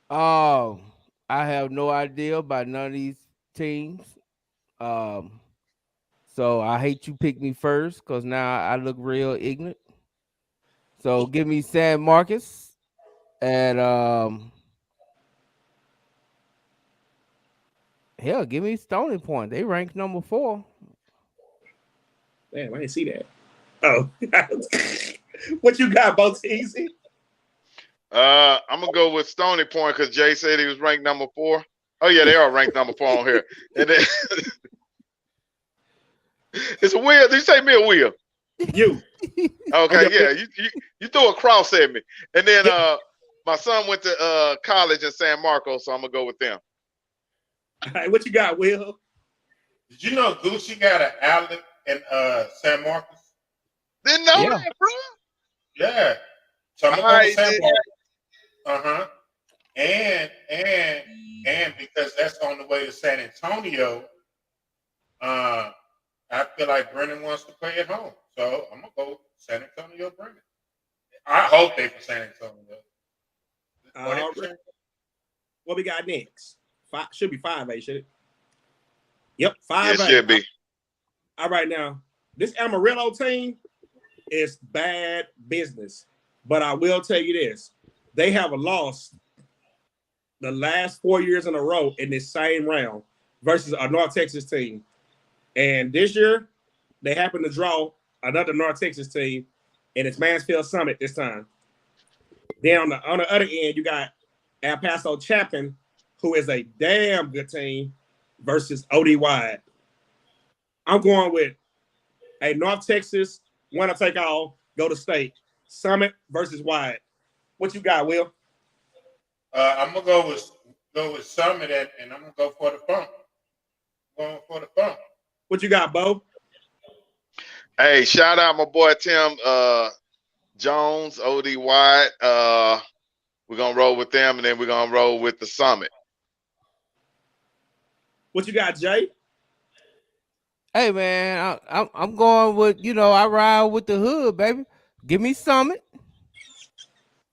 Oh, I have no idea about none of these teams. So I hate you pick me first because now I look real ignorant. So give me San Marcos and hell, give me Stony Point. They ranked number 4. Damn, I didn't see that. Oh, what you got, Boteezy? I'm gonna go with Stony Point because Jay said he was ranked number 4. Oh yeah, they are ranked number 4 on here. And then it's a Will. Did you say me or Will? You. Okay, yeah. You threw a cross at me. And then my son went to college in San Marcos, so I'm gonna go with them. All right, what you got, Will? Did you know Gucci got an outlet in San Marcos? Didn't know that, bro. Yeah. So I'm gonna go with San Marcos. And because that's on the way to San Antonio, I feel like Brennan wants to play at home. So I'm gonna go San Antonio Brennan. I hope they for San Antonio. What we got next? Should be 5A, should it? Yep, 5A. It should be. All right, now, this Amarillo team is bad business. But I will tell you this. They have lost the last 4 years in a row in this same round versus a North Texas team. And this year, they happen to draw another North Texas team, and it's Mansfield Summit this time. Then on the other end, you got El Paso Chapin, who is a damn good team, versus OD Wide. I'm going with a North Texas, winner take all, go to state. Summit versus Wide. What you got, Will? I'm gonna go with Summit, and I'm gonna go for the bump. Going for the bump. What you got, Bo? Hey, shout out my boy Tim Jones, OD White. We're gonna roll with them, and then we're gonna roll with the Summit. What you got, Jay? Hey man, I'm going with, I ride with the hood, baby. Give me Summit.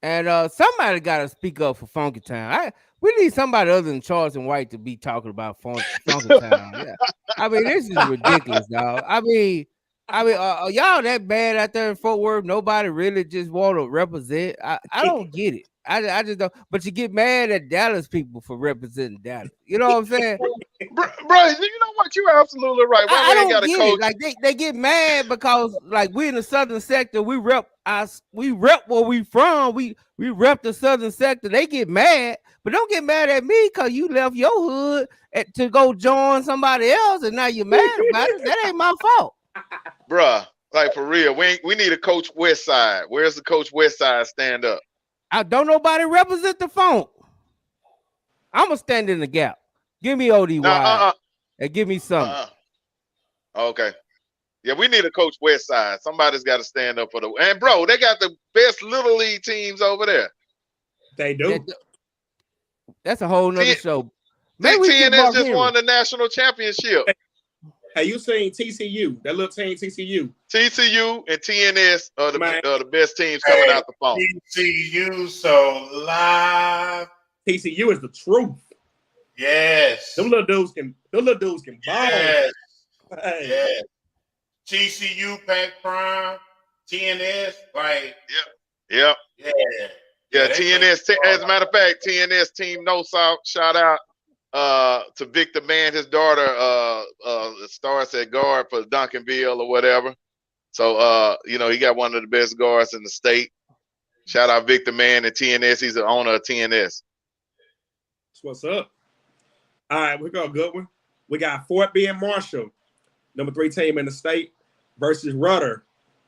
And somebody gotta speak up for Funky Town. We need somebody other than Charles and White to be talking about Funky Town. Yeah. I mean, this is ridiculous, dog. I mean, y'all that bad out there in Fort Worth? Nobody really just want to represent. I don't get it. I just don't. But you get mad at Dallas people for representing Dallas. You know what I'm saying? Bro, you know what? You're absolutely right. I don't get it. Like they get mad because like we in the southern sector, we rep where we from. We rep the southern sector. They get mad, but don't get mad at me because you left your hood to go join somebody else, and now you're mad about it. That ain't my fault, bruh. Like for real, we need a coach West Side. Where's the coach West Side stand up? I don't nobody represent the phone. I'm gonna stand in the gap. Give me OD Wide and give me something. Okay. Yeah, we need a coach West Side. Somebody's got to stand up for the. And bro, they got the best little league teams over there. They do. That's a whole nother show. Maybe TNS just won the national championship. Hey, you seen TCU? That little team, TCU. TCU and TNS are the best teams coming out the phone. TCU so live. TCU is the truth. Yes. Them little dudes can ball. Yes. Hey. Yes. TCU, Pac Prime, TNS, like yeah. Yeah, TNS. As a matter of fact, TNS team No South. Shout out to Victor Mann, his daughter starts at guard for Duncanville or whatever. So he got one of the best guards in the state. Shout out Victor Mann and TNS. He's the owner of TNS. That's what's up. All right, we got a good one. We got Fort Bend Marshall, number 3 team in the state, versus Rudder.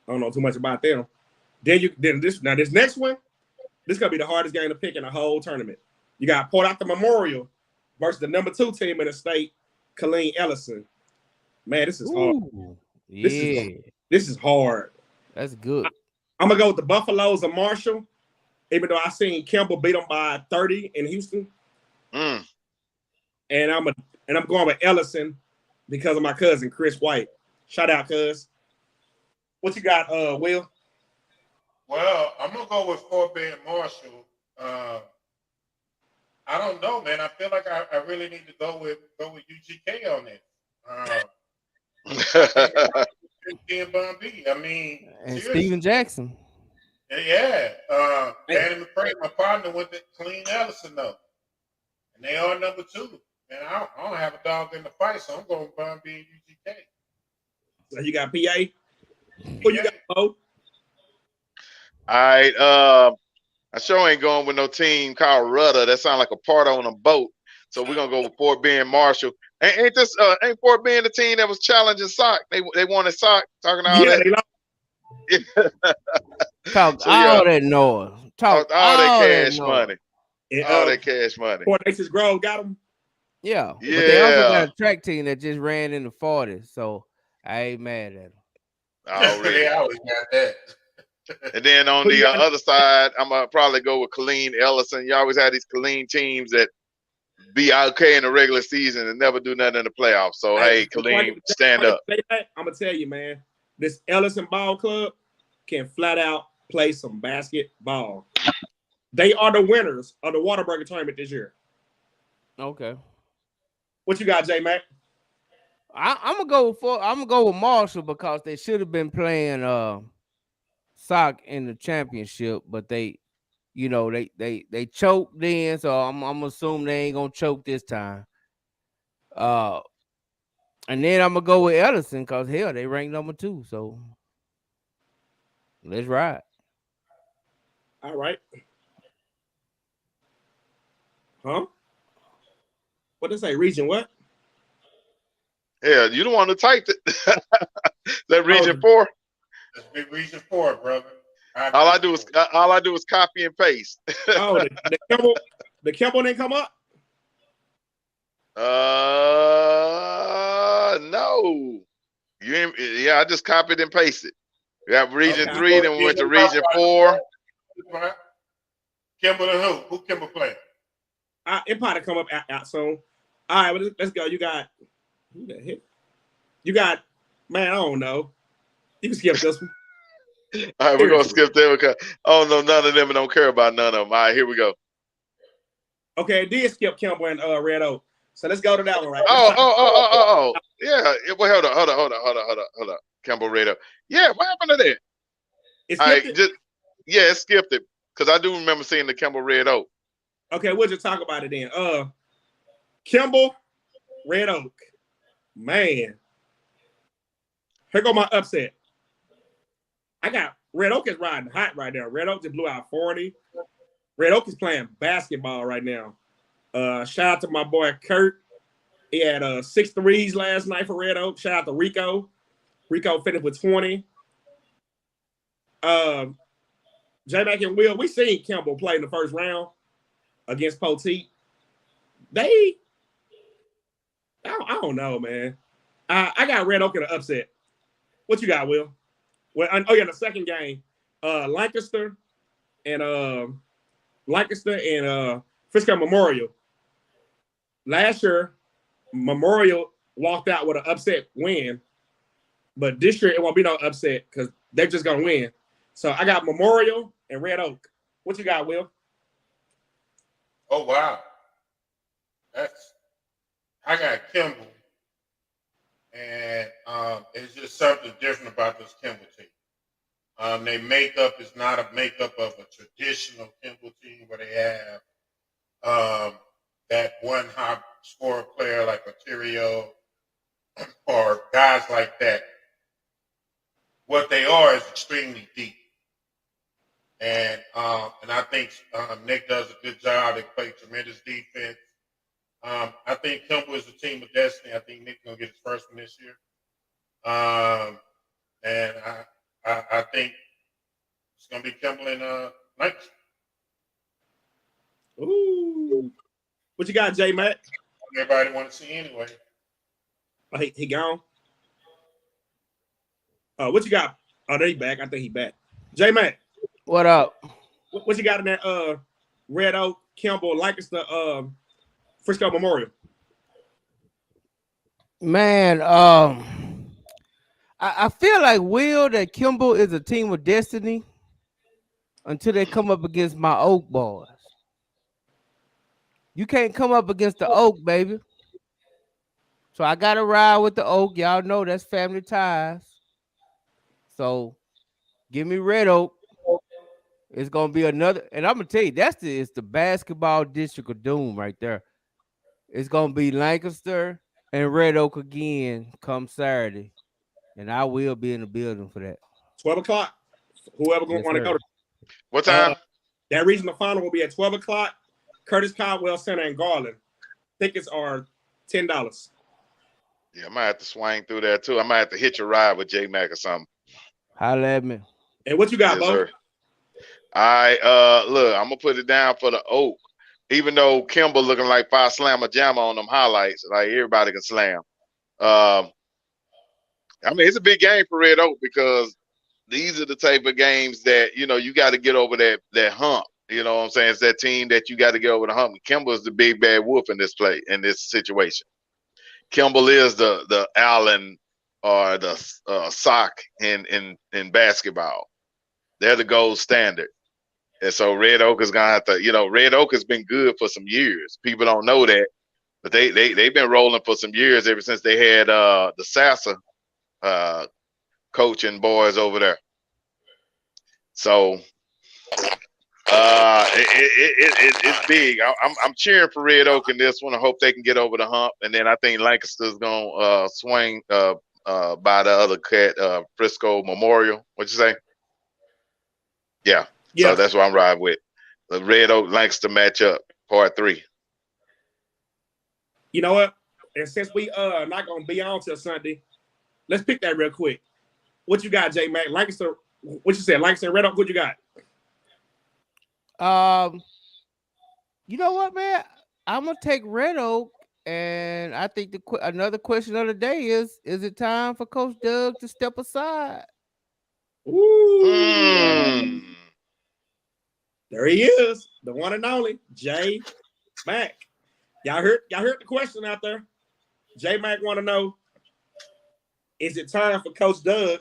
I don't know too much about them. Then this next one, this is gonna be the hardest game to pick in the whole tournament. You got Port Arthur Memorial versus the number 2 team in the state, Killeen Ellison. Man, this is hard. Yeah. This is hard. That's good. I'm gonna go with the Buffaloes of Marshall, even though I seen Campbell beat them by 30 in Houston. And I'm going with Ellison because of my cousin Chris White. Shout out, cuz. What you got, Will? Well, I'm gonna go with Fort Bend Marshall. I don't know, man. I feel like I really need to go with UGK on this. And Bombay. I mean, And seriously. Steven Jackson. Yeah. Danny McCray, my partner, went to Clean Ellison though, and they are number 2. And I don't have a dog in the fight, so I'm going Bombay and UGK. So you got PA. Who you got, Bo? All right. I sure ain't going with no team called Rudder. That sounds like a part on a boat. So we're gonna go with Fort Bend Marshall. Ain't Fort Bend the team that was challenging Sock? They wanted Sock talking all that. Talk So, all yeah. that noise. Talk all that cash noise. money. And, all that cash money. Fort Nations Grove got them. Yeah. Yeah. But they also got a track team that just ran in the 40s. So I ain't mad at them. Already. They always got that. And then on the other side, I'm gonna probably go with Killeen Ellison. You always have these Killeen teams that be okay in the regular season and never do nothing in the playoffs. So hey, Killeen, stand up. I'm gonna tell you, man, this Ellison Ball Club can flat out play some basketball. They are the winners of the Whataburger tournament this year. Okay. What you got, J Mac? I'm gonna go with Marshall because they should have been playing Sock in the championship, but they choked then, so I'm assuming they ain't gonna choke this time. And then I'm gonna go with Ellison because hell, they ranked number 2, so let's ride. All right. Huh? What did they say? Region what? Yeah, you don't want to type it. That region 4. That's big Region 4, brother. All I do is copy and paste. Oh, the Kimball didn't come up? No. I just copied and pasted. We have region 3, then we went to region 4. Kimball and who? Who Kimball playing? It probably come up out soon. All right, well, let's go. You got who the heck? You got, man, I don't know. You can skip this one. All right, we're gonna skip them because I don't know none of them and don't care about none of them. All right, here we go. Okay, it did skip Kimball and Red Oak. So let's go to that one, right? Oh. Yeah. Well, hold on. Campbell Red Oak. Yeah, what happened to that? It skipped it because I do remember seeing the Campbell Red Oak. Okay, we'll just talk about it then. Kimball, Red Oak. Man. Here go my upset. I got Red Oak is riding hot right now. Red Oak just blew out 40. Red Oak is playing basketball right now. Shout out to my boy Kurt. He had 6 threes last night for Red Oak. Shout out to Rico. Rico finished with 20. J-Mac and Will, we seen Kimball play in the first round against Poteet. I don't know, man. I got Red Oak in an upset. What you got, Will? Well, the second game, Lancaster and Frisco Memorial. Last year, Memorial walked out with an upset win, but this year it won't be no upset because they're just gonna win. So I got Memorial and Red Oak. What you got, Will? Oh wow, I got Kimball. And it's just something different about this Kimball team. Their makeup is not a makeup of a traditional Kimball team where they have that one high scorer player like Ontario or guys like that. What they are is extremely deep. And I think Nick does a good job. They play tremendous defense. I think Kimball is a team of destiny. I think Nick's gonna get his first one this year. And I think it's gonna be Kimball and Lancaster. Ooh. What you got, J Mac? Everybody want to see anyway. Oh, he gone. What you got? Oh, there he back. I think he back. J Mac. What up? What you got in that Red Oak, Kimball, Lancaster, Frisco Memorial? Man, I feel like Will that Kimball is a team of destiny. until they come up against my Oak boys. You can't come up against the Oak, baby. So I gotta ride with the Oak. Y'all know that's family ties. So give me Red Oak. It's gonna be another, and I'm gonna tell you, it's the basketball district of doom right there. It's gonna be Lancaster and Red Oak again come Saturday, and I will be in the building for that. 12 o'clock. Whoever gonna Yes, want to sir. go. What time? That regional final will be at 12 o'clock. Curtis Caldwell Center in Garland. Tickets are $10. Yeah, I might have to swing through there too. I might have to hitch a ride with J Mac or something. Holla at me. And what you got, Yes, Bo? sir. I look, I'm gonna put it down for the Oak. Even though Kimball looking like Five Slammer Jammer on them highlights, like everybody can slam. I mean, it's a big game for Red Oak because these are the type of games that you got to get over that hump. You know what I'm saying? It's that team that you got to get over the hump. Kimball is the big bad wolf in this situation. Kimball is the Allen or the sock in basketball. They're the gold standard. And so Red Oak is gonna have to, Red Oak has been good for some years. People don't know that, but they've been rolling for some years ever since they had the Sassa coaching boys over there. So it's big. I'm cheering for Red Oak in this one. I hope they can get over the hump, and then I think Lancaster's gonna swing by the other cat, Frisco Memorial. What you say? Yeah. So that's what I'm riding with. The Red Oak Lancaster matchup, part 3. You know what? And since we not gonna be on till Sunday, let's pick that real quick. What you got, J Mac? Lancaster? What you said? Lancaster and Red Oak? What you got? You know what, man? I'm gonna take Red Oak, and I think another question of the day is it time for Coach Doug to step aside? Ooh. There he is, the one and only J Mac. Y'all heard the question out there. J Mac want to know: is it time for Coach Doug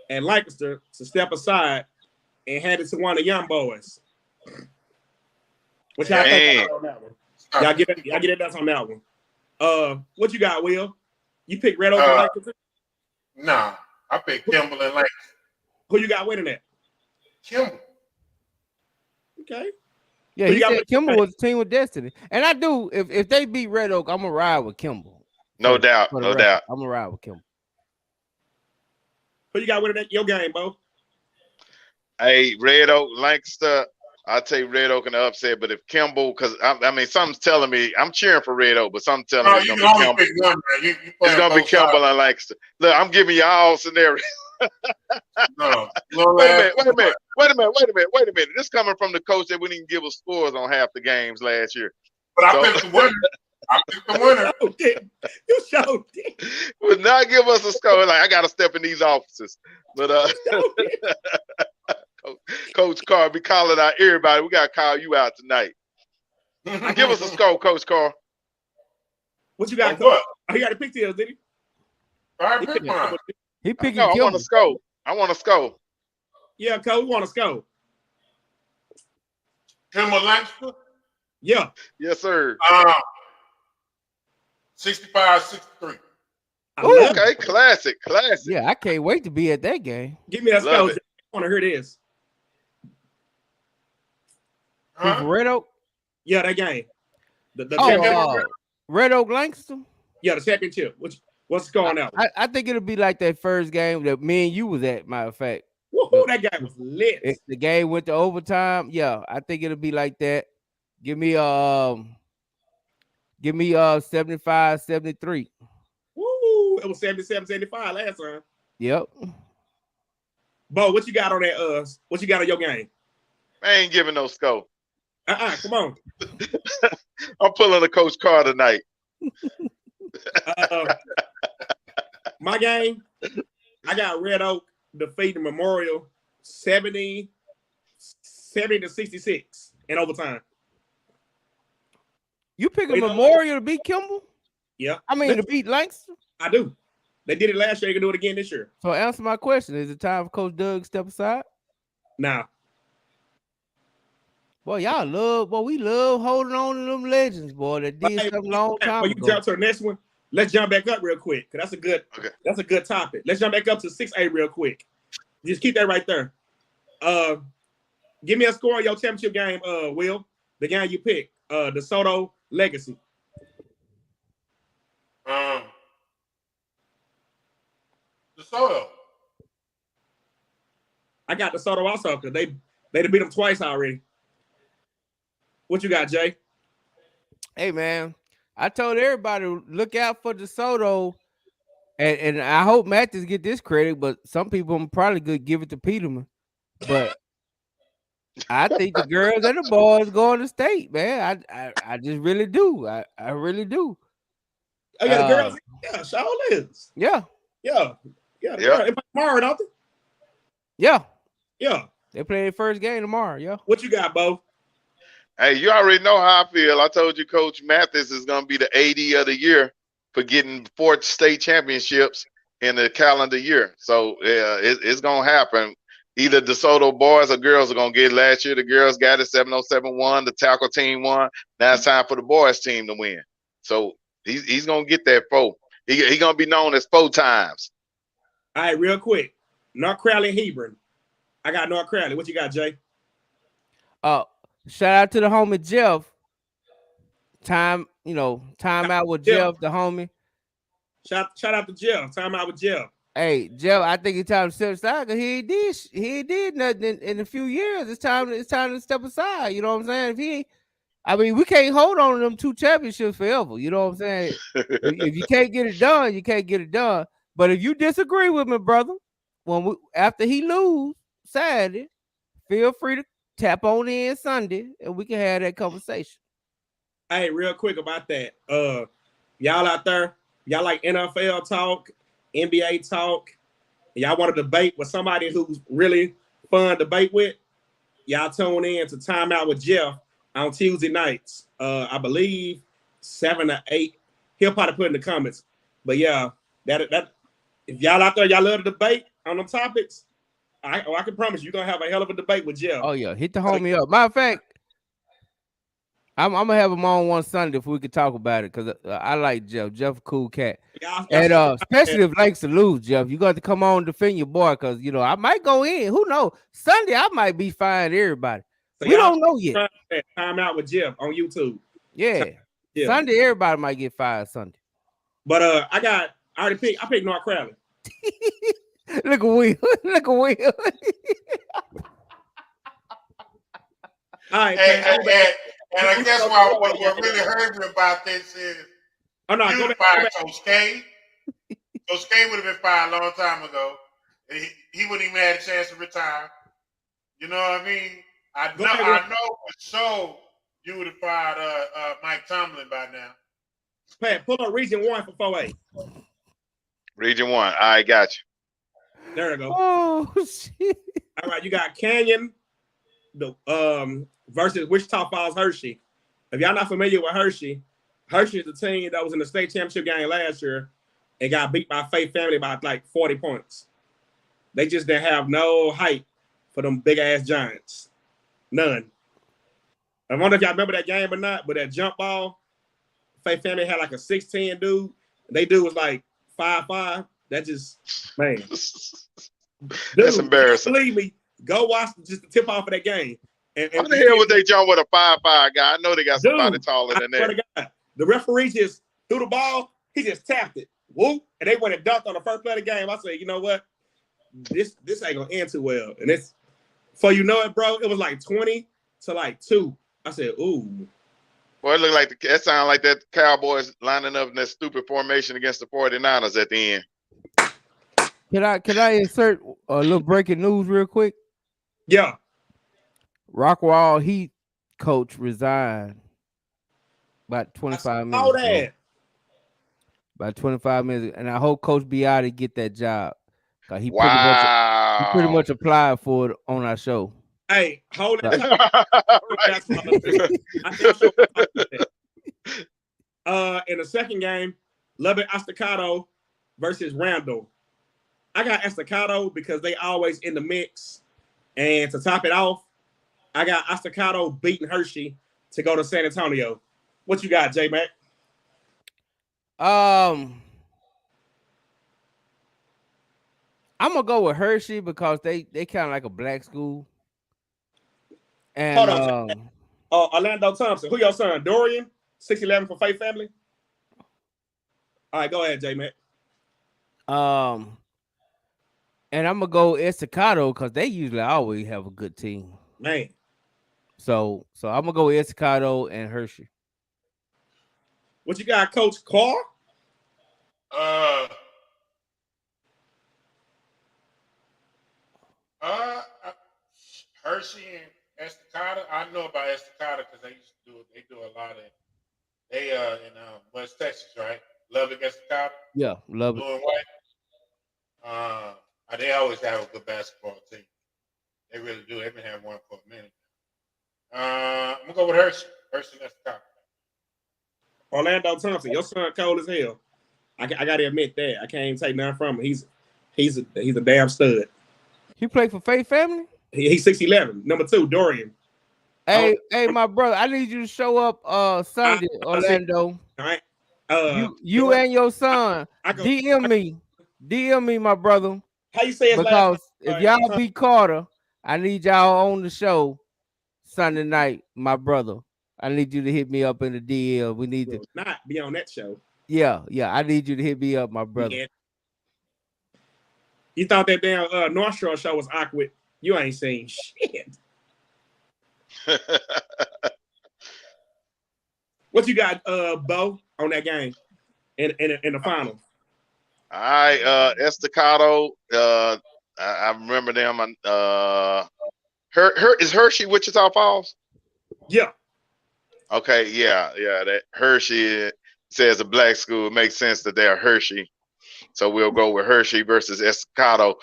and Lancaster to step aside and hand it to one of the young boys? What y'all think on that one? Y'all get it on that one. What you got, Will? You pick Red Oak and Lancaster? Nah, I picked Kimball and Lancaster. Who you got winning that? Kimball. Okay. Yeah, he said Kimball was a team with destiny. And I do, if they beat Red Oak, I'm gonna ride with Kimball. No doubt. I'm gonna ride with Kimball. Who you got winning that your game, Bo? Hey, Red Oak, Lancaster. I'll take Red Oak in the upset, but if Kimball, because I mean, something's telling me I'm cheering for Red Oak, but something's telling me it's gonna be Kimball. It's gonna be Kimball and Lancaster. Look, I'm giving you all scenarios. No. Wait a minute. This coming from the coach that wouldn't even give us scores on half the games last year. But I picked the winner. You showed it. Would not give us a score. Like, I got to step in these offices. But Coach Carr, be calling out everybody. We got to call you out tonight. Give us a score, Coach Carr. What you got, Coach? Oh, he got to pick this, did he? I picked mine. He picking I want a score. I want a score. Yeah, Coach, we want a score. Kimball Lancaster? Yeah. Yes, sir. 65-63. Okay, classic. Yeah, I can't wait to be at that game. Give me that score. I want to hear this. Red Oak? Yeah, that game. Red Oak Lancaster? Yeah, the championship. What's going on? I think it'll be like that first game that me and you was at, matter of fact. Woohoo, that game was lit. If the game went to overtime, yeah, I think it'll be like that. Give me 75-73. Woo, it was 77-75 last time. Yep. Bo, what you got on that? What you got on your game? I ain't giving no score. Come on. I'm pulling a Coach Carr tonight. My game, I got Red Oak defeating Memorial 70-66 in overtime. You picking Memorial to beat Kimball? Yeah. I mean to beat Lancaster? I do. They did it last year. They can do it again this year. So answer my question. Is it time for Coach Doug to step aside? Nah. Boy, y'all love, boy, we love holding on to them legends, boy, that did Hey, something long time before you ago. jump to the next one, let's jump back up real quick, because that's a good topic. Let's jump back up to 6A real quick. Just keep that right there. Give me a score of your championship game, Will. The game you pick, DeSoto Legacy. DeSoto. I got DeSoto also because they beat them twice already. What you got, Jay? Hey man, I told everybody to look out for DeSoto, and I hope Mathis get this credit, but some people probably could give it to Peterman. But I think the girls and the boys going to state, man. I just really do. I really do. Oh yeah, the girls. Yeah, Shaw is. Yeah. Yeah. Yeah. They play tomorrow, don't they? Yeah. Yeah. They play their first game tomorrow. Yeah. What you got, Bo? Hey, you already know how I feel. I told you Coach Mathis is going to be the AD of the year for getting 4 state championships in the calendar year. So yeah, it's going to happen. Either DeSoto boys or girls are going to get it. Last year. The girls got it. 707 the tackle team won. Now it's time for the boys team to win. So he's going to get that 4. He's going to be known as 4 times. All right, real quick. North Crowley and Hebron. I got North Crowley. What you got, Jay? Shout out to the homie Jeff. Time out with Jeff, the homie. Shout out to Jeff. Time out with Jeff. Hey, Jeff, I think it's time to step aside because he did nothing in a few years. It's time to step aside. You know what I'm saying? We can't hold on to them 2 championships forever. You know what I'm saying? if you can't get it done, you can't get it done. But if you disagree with me, brother, after he lose Saturday, feel free to tap on in Sunday and we can have that conversation. Hey, real quick about that. Y'all out there, y'all like NFL talk, NBA talk, y'all want to debate with somebody who's really fun to debate with, y'all tune in to Time Out with Jeff on Tuesday nights. I believe 7 to 8. He'll probably put in the comments. But yeah, that if y'all out there, y'all love to debate on them topics, I can promise you're gonna have a hell of a debate with Jeff. Oh yeah, hit the homie up. Matter of fact, I'm gonna have him on one Sunday if we could talk about it because I like Jeff. Jeff, a cool cat, and especially if Lakes to lose, Jeff, you got to come on and defend your boy because I might go in. Who knows? Sunday I might be fine. Everybody, so we don't know yet. Time Out with Jeff on YouTube. Yeah. Sunday everybody might get fired Sunday. But I picked North Crowley. Look at Will. Look at Will. All right, and I guess what really hurt me about this is you fired Coach K. Coach K would have been fired a long time ago. He wouldn't even have a chance to retire. You know what I mean? I know for sure you would have fired Mike Tomlin by now. Pat, pull up Region 1 for 4A. Region 1. I got you. There we go. Oh shit! All right, you got Canyon, versus Wichita Falls Hershey. If y'all not familiar with Hershey is the team that was in the state championship game last year and got beat by Faith Family by like 40 points. They just didn't have no height for them big ass Giants. None. I wonder if y'all remember that game or not, but that jump ball, Faith Family had like a 6'10" dude. They dude was like 5'5". That just, man. Dude, that's embarrassing. Believe me, go watch just the tip off of that game. And how the hell would they jump with a 5'5" guy? I know they got somebody taller than that. The referee just threw the ball. He just tapped it. Whoop. And they went and dunked on the first play of the game. I said, you know what? This ain't going to end too well. And it's, before you know it, bro, it was like 20 to like 2. I said, ooh. Boy, it looked like that sounded like that Cowboys lining up in that stupid formation against the 49ers at the end. Can I insert a little breaking news real quick? Yeah. Rockwall Heat coach resigned about 25 minutes. All that. About 25 minutes, and I hope Coach Biotti get that job. He pretty much applied for it on our show. Hey, hold it. In the second game, Lubbock Estacado versus Randall. I got Estacado because they always in the mix. And to top it off, I got Estacado beating Hershey to go to San Antonio. What you got, J Mac? I'm gonna go with Hershey because they kind of like a black school. And Hold on. Orlando Thompson. Who your son? Dorian? 6'11" for Faith Family? All right, go ahead, J Mac. And I'm gonna go Estacado because they usually always have a good team. Man. So I'm gonna go with Estacado and Hershey. What you got, Coach Carr? Hershey and Estacado. I know about Estacado because they used to do it. They do a lot of. They in West Texas, right? Lubbock, Estacado. Yeah, Lubbock. Blue and white. They always have a good basketball team. They really do. They've been having one for a minute. I'm gonna go with Hershey. Hershey and Estacado. Orlando Thompson, your son cold as hell. I gotta admit that. I can't even take nothing from him. He's a damn stud. He played for Faith Family? He's 6'11". Number 2, Dorian. Hey, my brother, I need you to show up Sunday, Orlando. All right. You and your son. DM me, my brother. How you say his because last name? If y'all beat Carter, I need y'all on the show Sunday night, my brother. I need you to hit me up in the DL. We need to not be on that show. Yeah. I need you to hit me up, my brother. Yeah. You thought that damn North Shore show was awkward. You ain't seen shit. What you got, Bo, on that game in the final? All right, Estacado. I remember them. Is Hershey Wichita Falls? Yeah. Okay, yeah. That Hershey says a black school. It makes sense that they're Hershey. So we'll go with Hershey versus Estacado.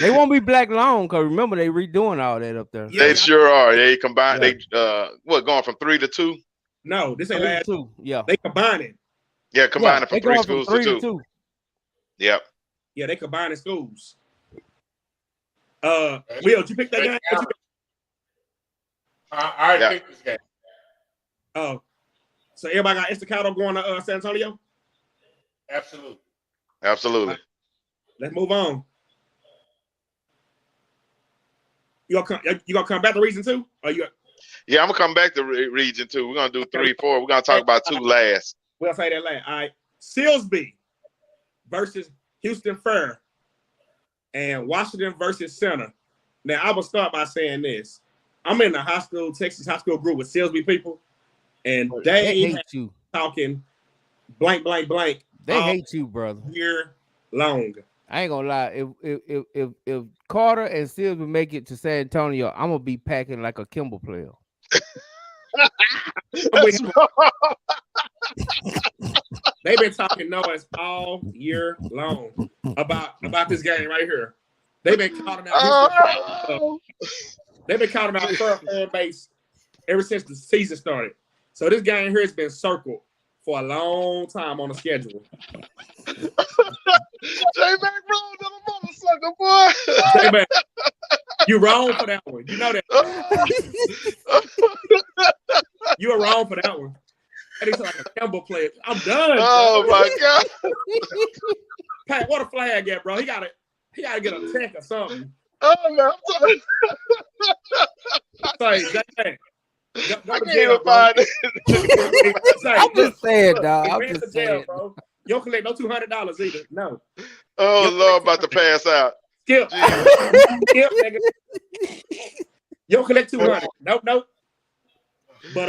They won't be black long because remember they redoing all that up there. They sure are. They combine. Yeah. They going from 3 to 2? No, this ain't last 2. Yeah, they combining. Yeah, combining from 3 schools to 2. Yep. Yeah, they combining schools. Will, did you pick that game? I picked this game. Oh, so everybody got Estacado going to San Antonio? Absolutely. Let's move on. You gonna come back to Region 2? Or you? Yeah, I'm gonna come back to Region 2. We're gonna do 3, 4. We're gonna talk about 2 last. We'll say that last. All right, Silsbee versus Houston Fair, and Washington versus Center. Now, I will start by saying this: I'm in the Texas high school group with Silsbee people, and they hate you talking blank. They hate you, brother. Year long. I ain't gonna lie. If Carter and Silsbee make it to San Antonio, I'm gonna be packing like a Kimball player. They've been talking noise all year long about this game right here. They've been calling out. They've been calling out fan base ever since the season started. So this game here has been circled for a long time on the schedule. J-Mac wrong than a motherfucker, boy. J-Mac, you wrong for that one. You know that. You were wrong for that one. That is like a Campbell player. I'm done. Oh my God. Pat, what a flag at, bro. He gotta get a tech or something. Oh no, I'm sorry. J-Mac. I can't even find it. I'm just saying, dog. I'm just saying, bro. You don't collect no $200 either. No. Oh Lord, about to pass out. Skip, nigga. You don't collect 200. Nope. But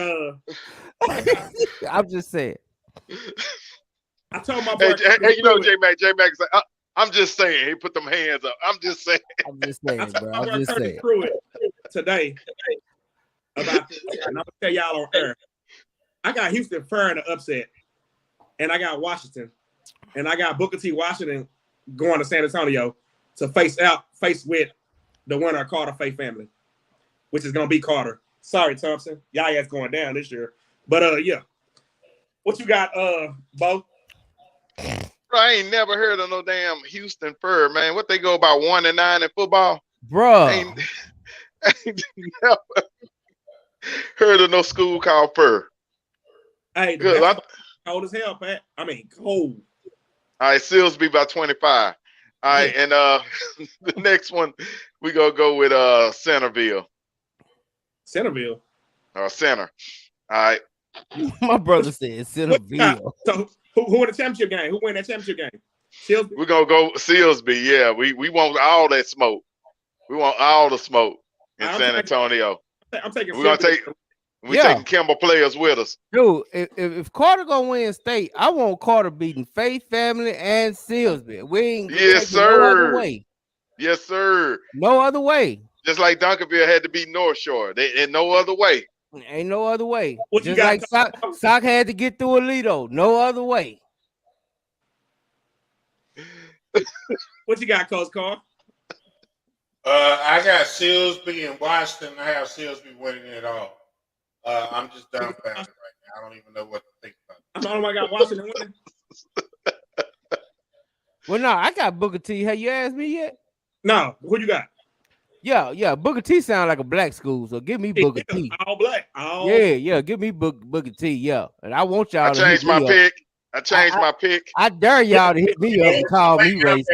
I'm just saying. I told my boy. Hey, you know, J-Mac is like, I'm just saying. He put them hands up. I'm just saying. I'm just saying, bro. I'm just saying. Through it today about this, and I'm gonna tell y'all on air. I got Houston Fair in the upset, and I got Washington, and I got Booker T. Washington going to San Antonio to face with the winner of Carter Faith Family, which is gonna be Carter. Sorry, Thompson. Y'all ass going down this year. But yeah. What you got, Bo? I ain't never heard of no damn Houston Fair, man. What they go about 1-9 in football? Bro. Never heard of no school called Fur. Hey, the Good. best cold as hell, Pat. I mean, cold. All right, Silsby by 25. All right, and the next one we gonna go with Centerville. Centerville. Center. All right. My brother said Centerville. So who won the championship game? Who won that championship game? Silsby? We're gonna go Silsby. Yeah, we want all that smoke. We want all the smoke in San Antonio. I'm taking. We're gonna take. We're taking Kimball players with us. Dude, if Carter gonna win state, I want Carter beating Faith Family and Silsby. We ain't Yes, no other sir. way. Yes, sir. No other way. Just like Duncanville had to beat North Shore. In no other way. Ain't no other way. What you Just got, like Sock had to get through Alito. No other way. What you got, Coach Carr? I got Silsby and Washington. I have Silsby winning it all. I'm just dumbfounded right now. I don't even know what to think about. I'm the only one got Washington winning. Well, no, I got Booker T. Have you asked me yet? No, who you got? Yeah. Booker T sound like a black school, so give me Booker T. All black. All Yeah, give me Booker T. Yeah, and I want y'all. I changed my pick. I changed my pick. I dare y'all to hit me up and call me racist.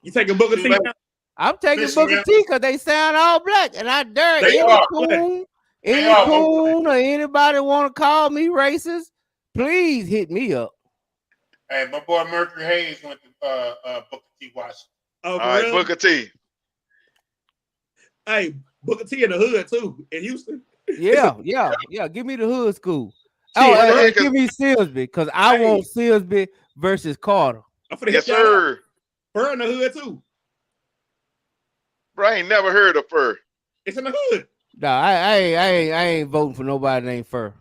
You taking Booker T? I'm taking Booker T because they sound all black, and I dare They any coon or anybody want to call me racist, please hit me up. Hey, my boy Mercury Hayes went to Booker T. Washington. Oh, All right, real? Booker T. Hey, Booker T in the hood too in Houston. Yeah. Give me the hood school. Yeah, Give me Silsby because I want Silsby versus Carter. Yes, sir. Fur in the hood too. Bro, I ain't never heard of Fur. It's in the hood. No, I ain't voting for nobody named Fur.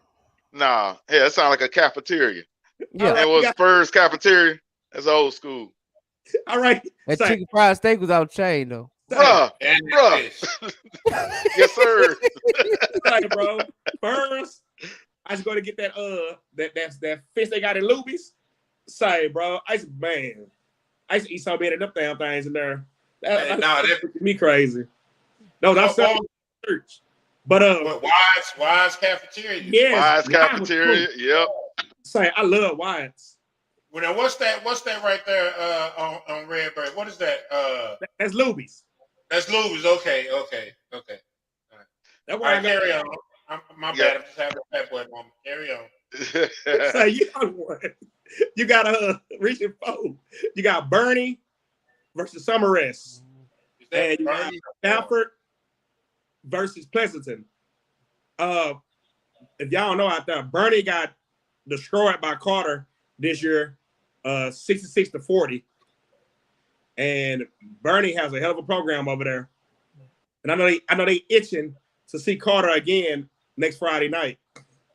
Nah, yeah, it sounds like a cafeteria. Yeah, it was Fur's cafeteria. That's old school. All right. That chicken fried steak was out chain though. Bruh. Yes, sir. Sorry, bro. First, I just go to get that that fish they got in Luby's. Sorry, bro. I used to eat so many of them damn things in there. That me crazy. No, that's church. But Wise cafeteria. Yeah, Wise cafeteria. Yep. Say I love Wise. Well, now what's that right there on Redbird? What is that? That's Luby's. That's Luby's. Okay. That's why I carry on. My bad. I'm just having a bad boy moment. Carry on. So you got reaching forward. You got Bernie versus Summeress. And you got Stafford versus Pleasanton. If y'all don't know out there, Bernie got destroyed by Carter this year, 66-40. And Bernie has a hell of a program over there. And I know they itching to see Carter again next Friday night.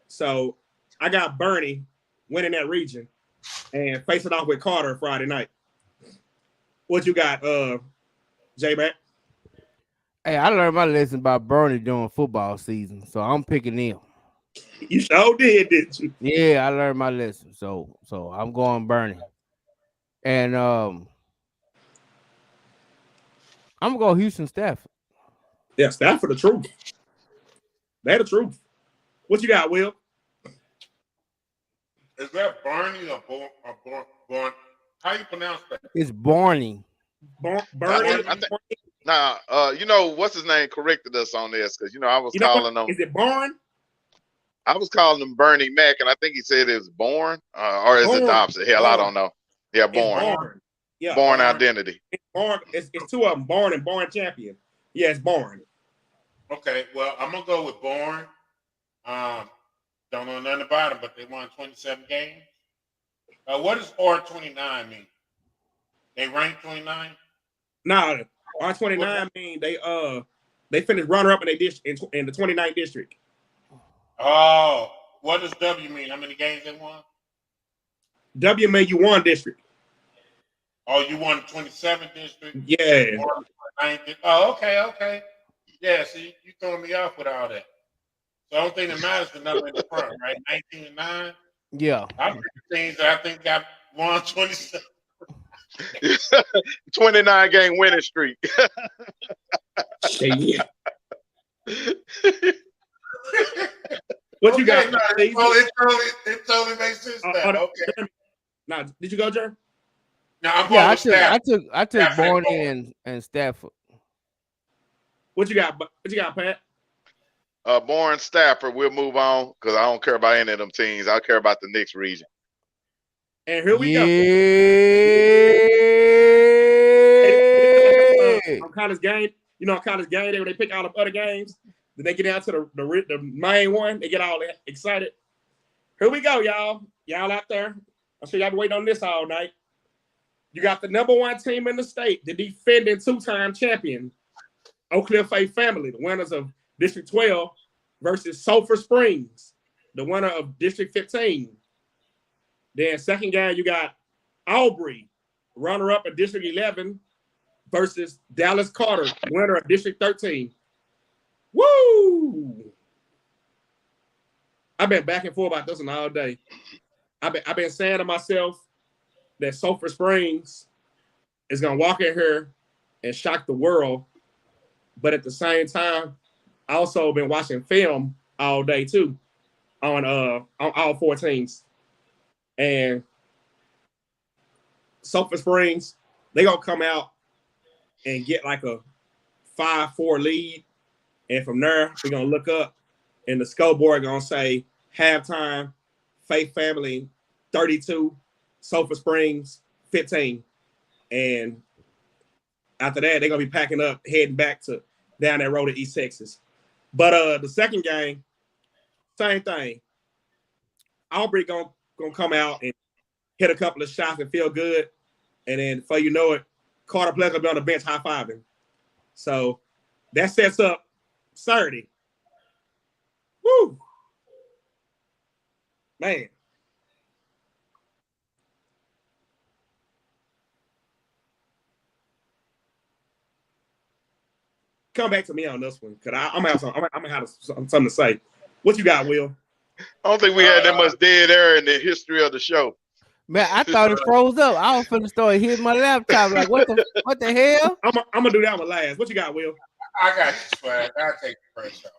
So I got Bernie winning that region and facing off with Carter Friday night. What you got, J-Mac? Hey, I learned my lesson about Bernie during football season, so I'm picking them. You sure did, didn't you? Yeah, I learned my lesson. So I'm going Bernie. And I'm gonna go Houston Stafford. Yeah, Stafford the truth. They're the truth. What you got, Will? Is that Barney or Born? How you pronounce that? It's Barney. Bernie. Nah, you know what's his name corrected us on this because I was calling them. Is it Barn? I was calling him Bernie Mac, and I think he said it was Born, or is it the opposite? Hell, I don't know. Yeah, Born. Yeah, Born Identity. It's Born. It's two of them, Born and Born Champion. Yeah, it's Born. Okay, well, I'm gonna go with Born. Don't know nothing about them, but they won 27 games. What does R29 mean? They ranked 29? No, R29 mean they finished runner up in the 29th district. Oh, what does W mean? How many games they won? W mean you won district. Oh, you won 27th district? Yeah. Oh, okay. Yeah, see, you throwing me off with all that. So the only thing that matters is the number in the front, right? 19-9? Yeah. I'm picking teams that I think got won 27. 29 game winning streak. Yeah. What you got? No, it totally makes sense now. Okay. Now, did you go, Jerry? No, I'm going Yeah, with Stafford. I took Stafford Barney and Stafford. What you got? What you got, Pat? Bourne Stafford. We'll move on because I don't care about any of them teams. I care about the Knicks region. And here we go. On college game, you know, college game day when they pick all the other games, then they get down to the main one. They get all excited. Here we go, y'all. Y'all out there. I'm sure y'all been waiting on this all night. You got the number one team in the state, the defending two-time champion, Oak Cliff Faith Family, the winners of District 12 versus Sulphur Springs, the winner of District 15. Then second game, you got Aubrey, runner-up of District 11 versus Dallas Carter, winner of District 13. Woo! I've been back and forth about this one all day. I've been saying to myself that Sulphur Springs is going to walk in here and shock the world. But at the same time, I also been watching film all day too on all four teams. And Sulphur Springs, they going to come out and get like a 5-4 lead. And from there, we're going to look up and the scoreboard going to say halftime, Faith Family 32, Sulphur Springs 15. And after that, they're going to be packing up, heading back to down that road to East Texas. But the second game, same thing. Aubrey going to come out and hit a couple of shots and feel good. And then before you know it, Carter Pleasant will be on the bench high-fiving. So that sets up Saturday. Woo! Man. Come back to me on this one, because I'm gonna have something to say. What you got, Will? I don't think we had that much dead air in the history of the show. Man, I thought it froze up. I was finna start hitting my laptop. Like, what the hell? I'm gonna do that one last. What you got, Will? I got you, Swag. I'll take the pressure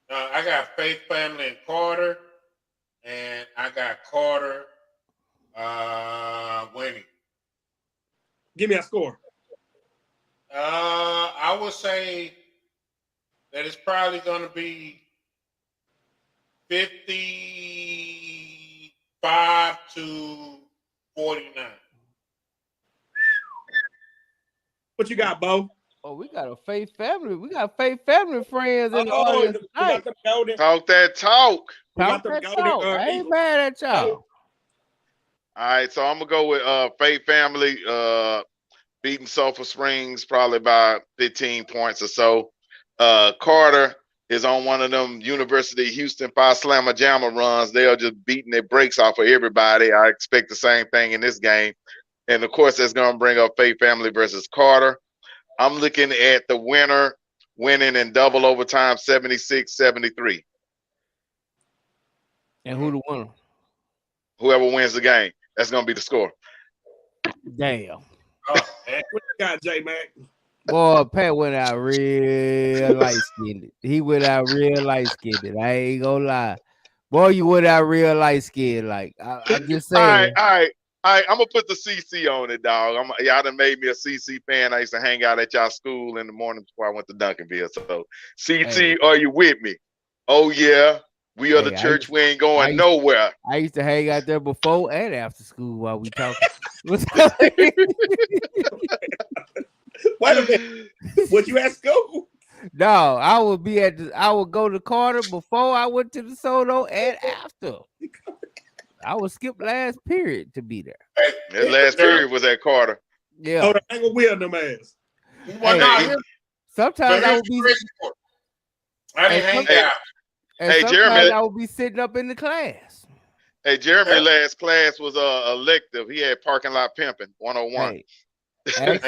off. I got Faith Family and Carter, and I got Carter winning. Give me a score. I would say that it's probably going to be 55 to 49. What you got, Bo? Oh, we got a Faith Family. We got Faith Family friends in the audience tonight. Talk that talk. Talk that talk. I ain't mad at y'all. All right, so I'm gonna go with Faith Family beating Sulphur Springs probably by 15 points or so. Carter is on one of them University of Houston 5 Slammer Jammer runs. They are just beating their brakes off of everybody. I expect the same thing in this game. And of course, that's gonna bring up Faith Family versus Carter. I'm looking at the winner winning in double overtime 76-73. And who the winner? Whoever wins the game, that's gonna be the score. Damn. Oh, what you got, J Mac? Boy, Pat went out real light skinned. He went out real light skinned. I ain't gonna lie. Boy, you went out real light skinned. Like I'm just saying. All right. I'm gonna put the CC on it, dog. Y'all done made me a CC fan. I used to hang out at y'all school in the morning before I went to Duncanville. So, CC, Are you with me? Oh yeah, we are the church. We ain't going nowhere. I used to hang out there before and after school while we talking. Wait a minute. Was you at school? No, I would go to Carter before I went to the Soto and after. I would skip last period to be there. That last period was at Carter. Yeah. Oh, the angle wheel them ass. Sometimes I would be. I didn't hang out. And Jeremy, I would be sitting up in the class. Hey, Jeremy, last class was elective. He had parking lot pimping 101. I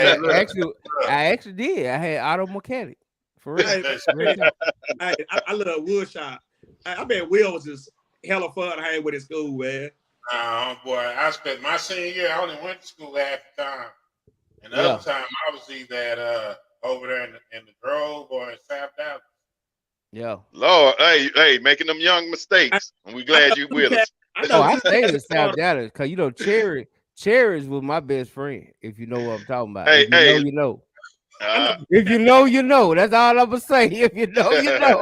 actually did. I had auto mechanic for real. I love wood shop. I bet Will was just hella fun to hang with his school, man. Boy, I spent my senior year. I only went to school half the time, and the other time I was either at over there in the Grove or in South Dallas. Yeah. Lord, hey, making them young mistakes. And we glad you with us. I stayed in South Dallas because you know Cherries was my best friend. If you know what I'm talking about. Hey, if you know, you know. If you know, you know. That's all I'm gonna say. If you know, you know.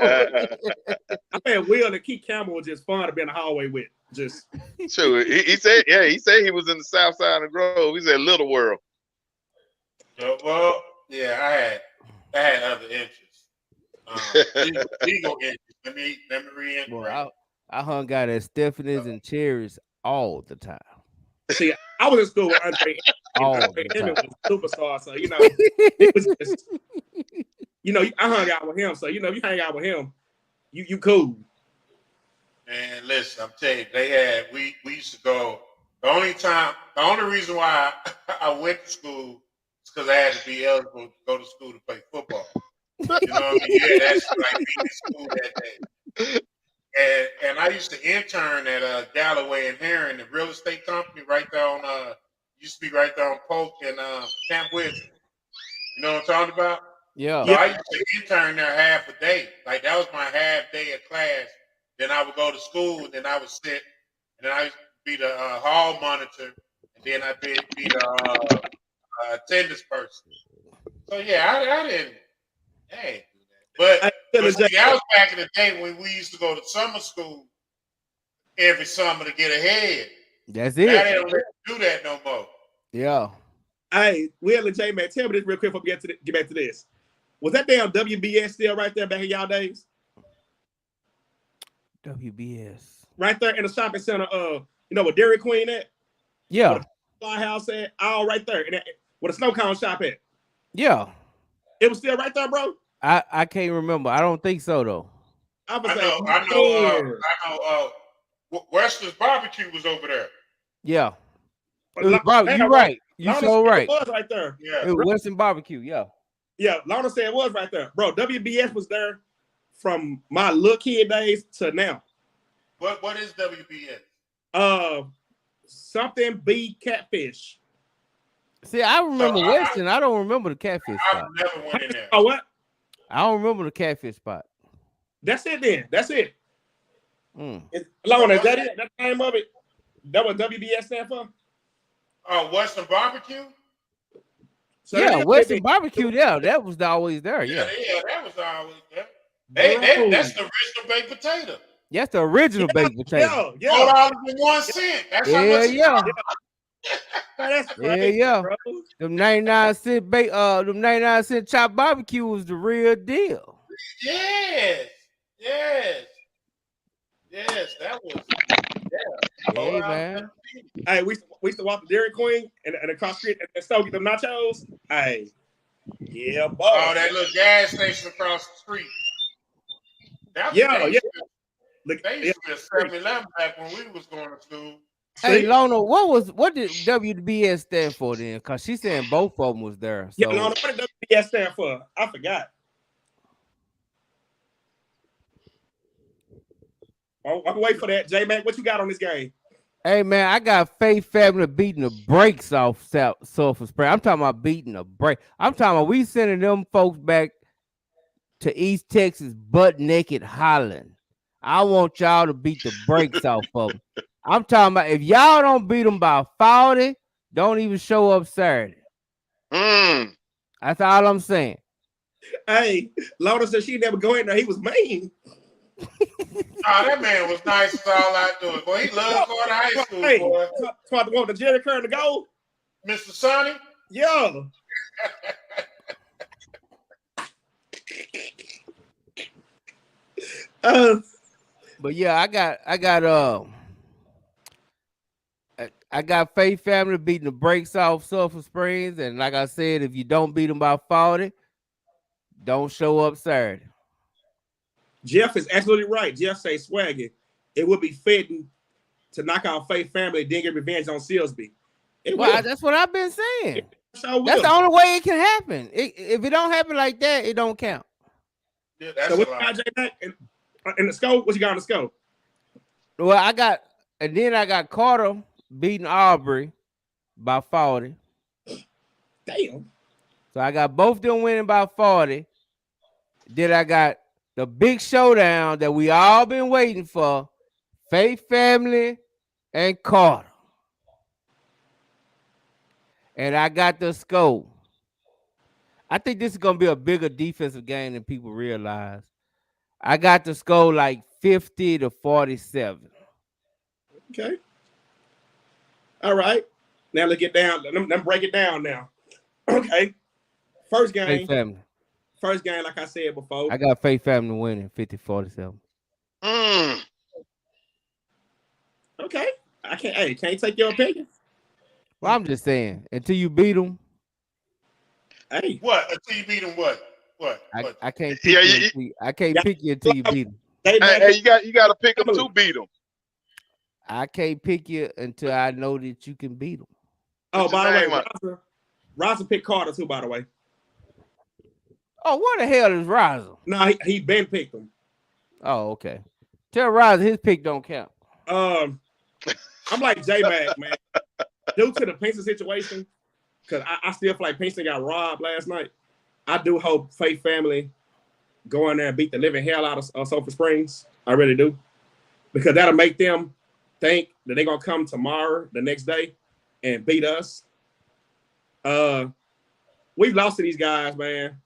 I think Will and Keith Campbell was just fun to be in the hallway with. Just Sure. He said he was in the South Side of Grove. He said Little World. Well, yeah, I had other interests. Legal interests. Let me reiterate. Well, I hung out at Stephanie's and Cherries all the time. see, I was in school with Andre. Andre Emmett was a superstar, so you know, it was just, you know, I hung out with him. So you know, if you hang out with him, you cool. And listen, I'm telling you, we used to go. The only reason why I went to school is because I had to be eligible to go to school to play football. You know what I mean? Yeah, that's like being in school that day. And I used to intern at Galloway and Herring, the real estate company, right there on used to be right there on Polk and Camp Wisdom. You know what I'm talking about? Yeah. So I used to intern there half a day. Like that was my half day of class. Then I would go to school, and then I would sit, and then I used to be the hall monitor, and then I'd be the attendance person. So yeah, I didn't do that. But see, that was back in the day when we used to go to summer school every summer to get ahead. That's it. Now they don't let you do that no more. Yeah. Hey, Will and J Man, tell me this real quick before we get back to this. Was that damn WBS still right there back in y'all days? WBS. Right there in the shopping center, you know where Dairy Queen at? Yeah. Where the Fly House at? All right there. And where the snow cone shop at? Yeah. It was still right there, bro? I can't remember. I don't think so though. I know. Western's Barbecue was over there. Yeah. You're right. You so right. It was right there. Yeah. It was Western Barbecue. Yeah. Yeah. Lana said it was right there, bro. WBS was there from my little kid days to now. What is WBS? Something B Catfish. See, I remember Western. I don't remember the catfish spot. I never went in there. Oh, what? I don't remember the catfish spot. That's it then. That's it. Mm. Lana, is that it? That's the name of it? That what WBS stand for? Western Barbecue? So yeah, Western Barbecue. Yeah, that was always there. Yeah, that was always there. That's the original baked potato. That's the original baked potato. Yeah. $4.01. That's how much. Yeah. That's crazy, yeah. Bro. Them 99-cent them 99-cent chopped barbecue was the real deal. Yes. That was. Yeah. Hey man. Hey, we used to walk to Dairy Queen and across the street and still get them nachos. Hey, yeah, boy. Oh, that little gas station across the street. They used to be a 7-Eleven back when we was going to school. Hey, Lona, what did WBS stand for then? Because she's saying both of them was there. So. Yeah, Lona, what did WBS stand for? I forgot. Oh, I can wait for that. J-Mac, what you got on this game? Hey, man, I got Faith Family beating the brakes off Sulphur Spring. I'm talking about beating the brake. I'm talking about we sending them folks back to East Texas butt naked hollering. I want y'all to beat the brakes off of them. I'm talking about if y'all don't beat them by 40, don't even show up Saturday. That's all I'm saying. Hey, Lona said she never go in there. He was mean. That man was nice as all outdoors. Boy, he loved going to high school, boy. Talk to one of the Jerry Curl to go. Mr. Sonny? Yeah. But yeah, I got Faith Family beating the brakes off Sulphur Springs, and like I said, if you don't beat them by 40, don't show up Saturday. Jeff is absolutely right. Jeff say swagging. It would be fitting to knock out Faith Family and then get revenge on Silsby. That's what I've been saying. That's the only way it can happen. If it don't happen like that, it don't count. Yeah, so what you got, J-Mac? In the scope? What you got in the scope? Well, I got Carter beating Aubrey by 40. Damn. So I got both them winning by 40. Then I got the big showdown that we all been waiting for. Faith Family and Carter. And I got the score. I think this is going to be a bigger defensive game than people realize. I got the score like 50-47. Okay. All right. Now let's get down. Let me break it down now. Okay. First game. Faith Family. First game, like I said before. I got Faith Family winning 50-47. Okay. Can't take your opinion. Well, I'm just saying, until you beat them. Hey. What? Until you beat them, what? What? I can't pick you. I can't pick you until you beat them. Hey, you got to pick them to beat them. I can't pick you until I know that you can beat them. Oh, by the way, Raza picked Carter too, by the way. Oh, what the hell is Raza? No, he been picked him. Oh, okay. Tell Raza his pick don't count. I'm like J-Mac, man. Due to the Pinson situation, because I still feel like Pinson got robbed last night. I do hope Faith Family go in there and beat the living hell out of Sulphur Springs. I really do. Because that'll make them think that they're going to come tomorrow, the next day, and beat us. We've lost to these guys, man.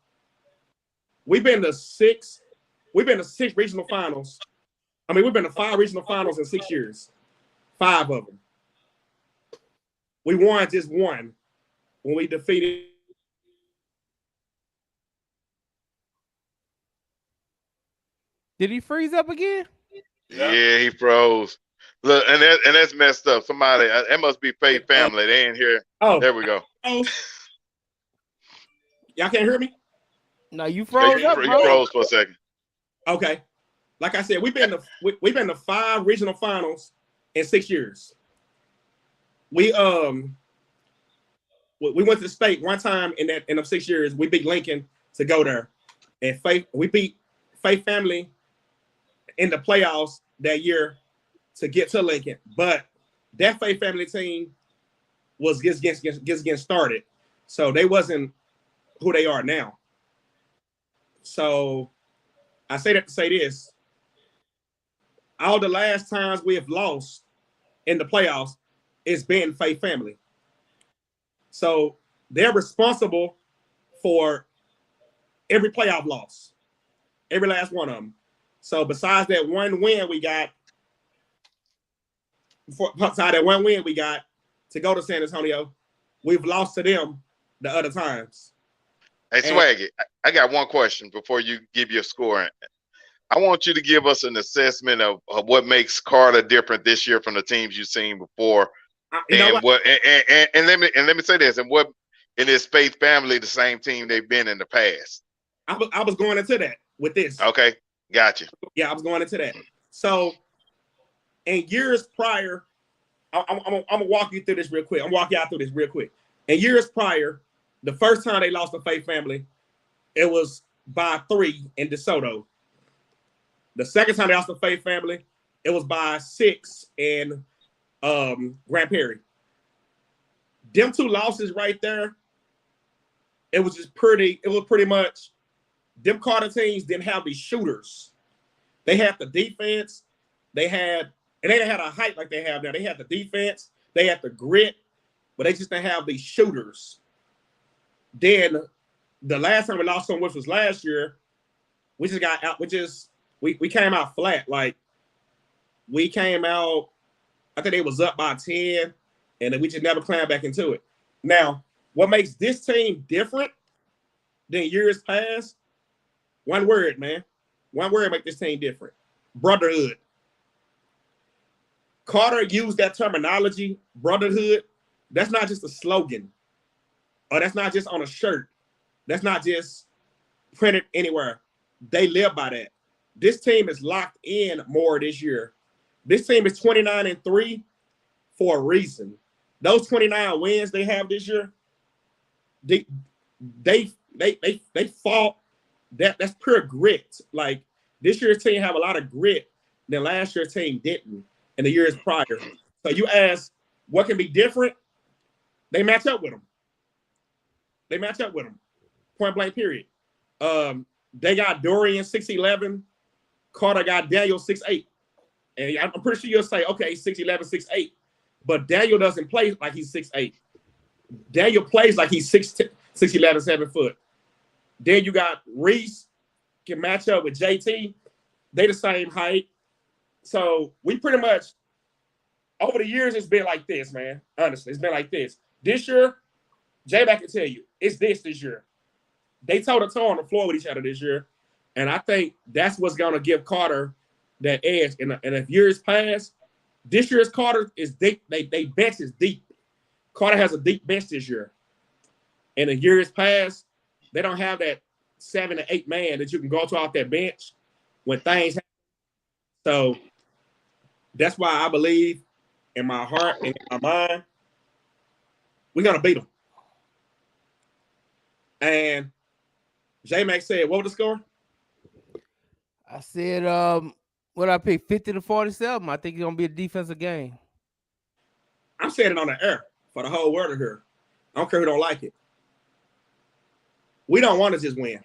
We've been to six regional finals. I mean, we've been to 5 regional finals in 6 years. 5 of them. We won just 1 when we defeated. Did he freeze up again? Yeah, he froze. Look, and that's messed up. Somebody, it must be Faith Family. They ain't here. Oh, there we go. Oh. Y'all can't hear me? No, you froze up, bro. You froze for a second. Okay. Like I said, we've been to 5 regional finals in 6 years. We went to the state one time in them 6 years. We beat Lincoln to go there, and we beat Faith Family in the playoffs that year to get to Lincoln. But that Faith Family team was just getting started, so they wasn't who they are now. So I say that to say this: all the last times we have lost in the playoffs, it's been Faith Family. So they're responsible for every playoff loss, every last one of them. So besides that one win we got, to go to San Antonio, we've lost to them the other times. Hey, Swaggy, I got one question before you give your score. I want you to give us an assessment of what makes Carter different this year from the teams you've seen before. And let me say this, and what in this Faith Family, the same team they've been in the past. I was going into that with this. Okay, gotcha. Yeah, I was going into that. So in years prior, I'm gonna walk you through this real quick. In years prior, the first time they lost to Faith Family, it was by 3 in DeSoto. The second time they lost to Faith Family, it was by 6 in Grand Prairie. Them 2 losses right there, it was pretty much them Carter teams didn't have these shooters. They had the defense, they didn't have a height like they have now. They had the defense, they had the grit, but they just didn't have these shooters. Then the last time we lost them, which was last year, we just got out, we came out flat. Like we came out, I think they was up by 10, and then we just never climbed back into it. Now, what makes this team different than years past? One word, man. One word make this team different. Brotherhood. Carter used that terminology, brotherhood. That's not just a slogan. Or that's not just on a shirt. That's not just printed anywhere. They live by that. This team is locked in more this year. This team is 29-3 for a reason. Those 29 wins they have this year, they fought. That's pure grit. Like this year's team have a lot of grit than last year's team didn't in the years prior. So you ask what can be different? They match up with them. Point blank. Period. They got Dorian 6'11", Carter got Daniel 6'8", and I'm pretty sure you'll say, okay, 6'11", 6'8", but Daniel doesn't play like he's 6'8". Daniel plays like he's 6'11", 7 foot. Then you got Reese can match up with JT. They the same height. So we pretty much, over the years, it's been like this, man. Honestly, it's been like this. This year, J-Mac can tell you, it's this year. They toe-to-toe on the floor with each other this year. And I think that's what's going to give Carter that edge. And if years pass, this year's Carter is deep. They bench is deep. Carter has a deep bench this year. And the years past, they don't have that 7 to 8 man that you can go to off that bench when things happen. So that's why I believe in my heart and in my mind, we're going to beat them. And J-Mac said, what was the score? I said, what I picked, 50-47. I think it's going to be a defensive game. I'm saying it on the air for the whole world to hear. I don't care who don't like it. We don't want to just win.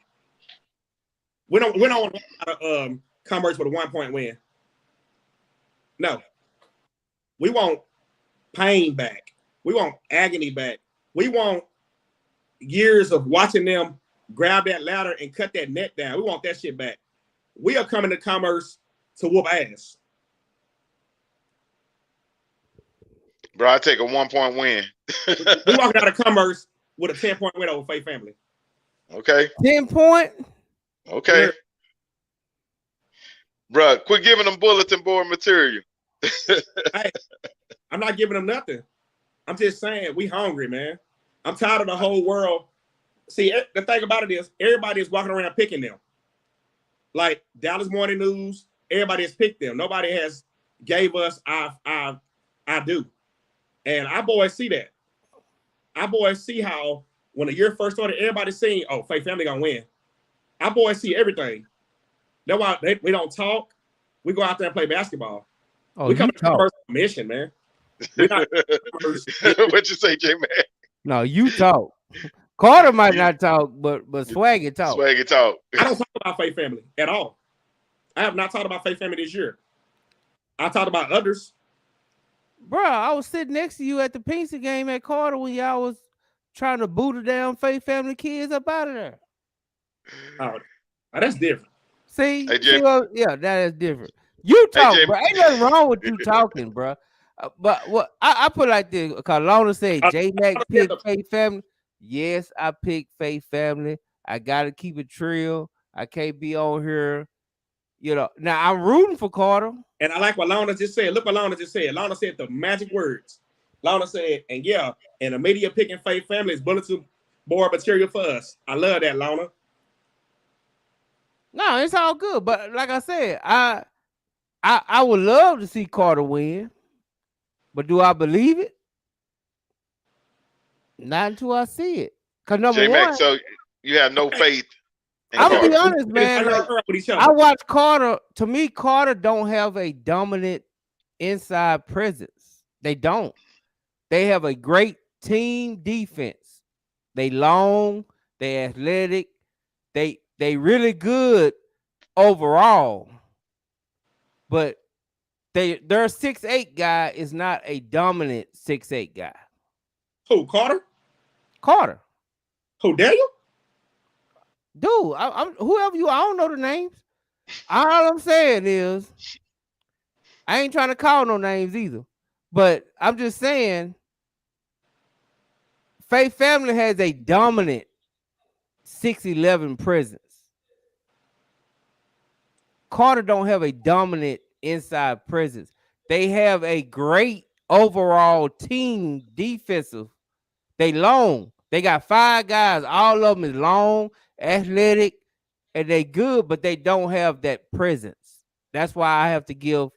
We don't want to Commerce with a 1-point win. No. We want pain back. We want agony back. We want years of watching them grab that ladder and cut that net down. We want that shit back. We are coming to Commerce to whoop ass. Bro, I take a 1-point win. We walking out of Commerce with a 10-point win over Faith Family. Okay. 10-point? Okay. Yeah. Bro, quit giving them bulletin board material. Hey, I'm not giving them nothing. I'm just saying we hungry, man. I'm tired of the whole world. See, the thing about it is everybody is walking around picking them. Like Dallas Morning News, everybody has picked them. Nobody has gave us I do. And our boys see that. Our boys see how when the year first started, everybody's saying, oh, Faith Family gonna win. Our boys see everything. That's why we don't talk. We go out there and play basketball. Oh, we come to talk. first mission, man. We're not What you say, J-Man? No, you talk. Carter might not talk, but Swaggy talk. Swaggy talk. I don't talk about Faith Family at all. I have not talked about Faith Family this year. I talked about others. Bro, I was sitting next to you at the Pincy game at Carter when y'all was trying to boot the damn Faith Family kids up out of there. Oh, that's different. See? Hey, Jim. Yeah, that is different. You talk, Jim. bro. Ain't nothing wrong with you talking, bro. But what I put like this, because Lona said J-Mac picked Faith Family. Yes, I picked Faith Family. I gotta keep it real. I can't be on here. You know, now I'm rooting for Carter. And I like what Lona just said. Look what Lona just said. Lona said the magic words. Lona said, and yeah, and the media picking Faith Family is bulletin board material for us. I love that, Lona. No, it's all good. But like I said, I would love to see Carter win. But do I believe it? Not until I see it. Because number J-Mac, one, so you have no faith in I'm gonna be Carter. honest, man. Like, I watch Carter. To me, Carter don't have a dominant inside presence. They don't. They have a great team defense. They long. They athletic. They really good overall. But their 6'8" guy is not a dominant 6'8" guy. Who, Carter? Carter. Who, Daniel? Dude, I'm whoever you. I don't know the names. All I'm saying is, I ain't trying to call no names either. But I'm just saying, Faith Family has a dominant 6'11" presence. Carter don't have a dominant inside presence. They have a great overall team defensive. They long. They got 5 guys. All of them is long, athletic, and they good, but they don't have that presence. That's why I have to give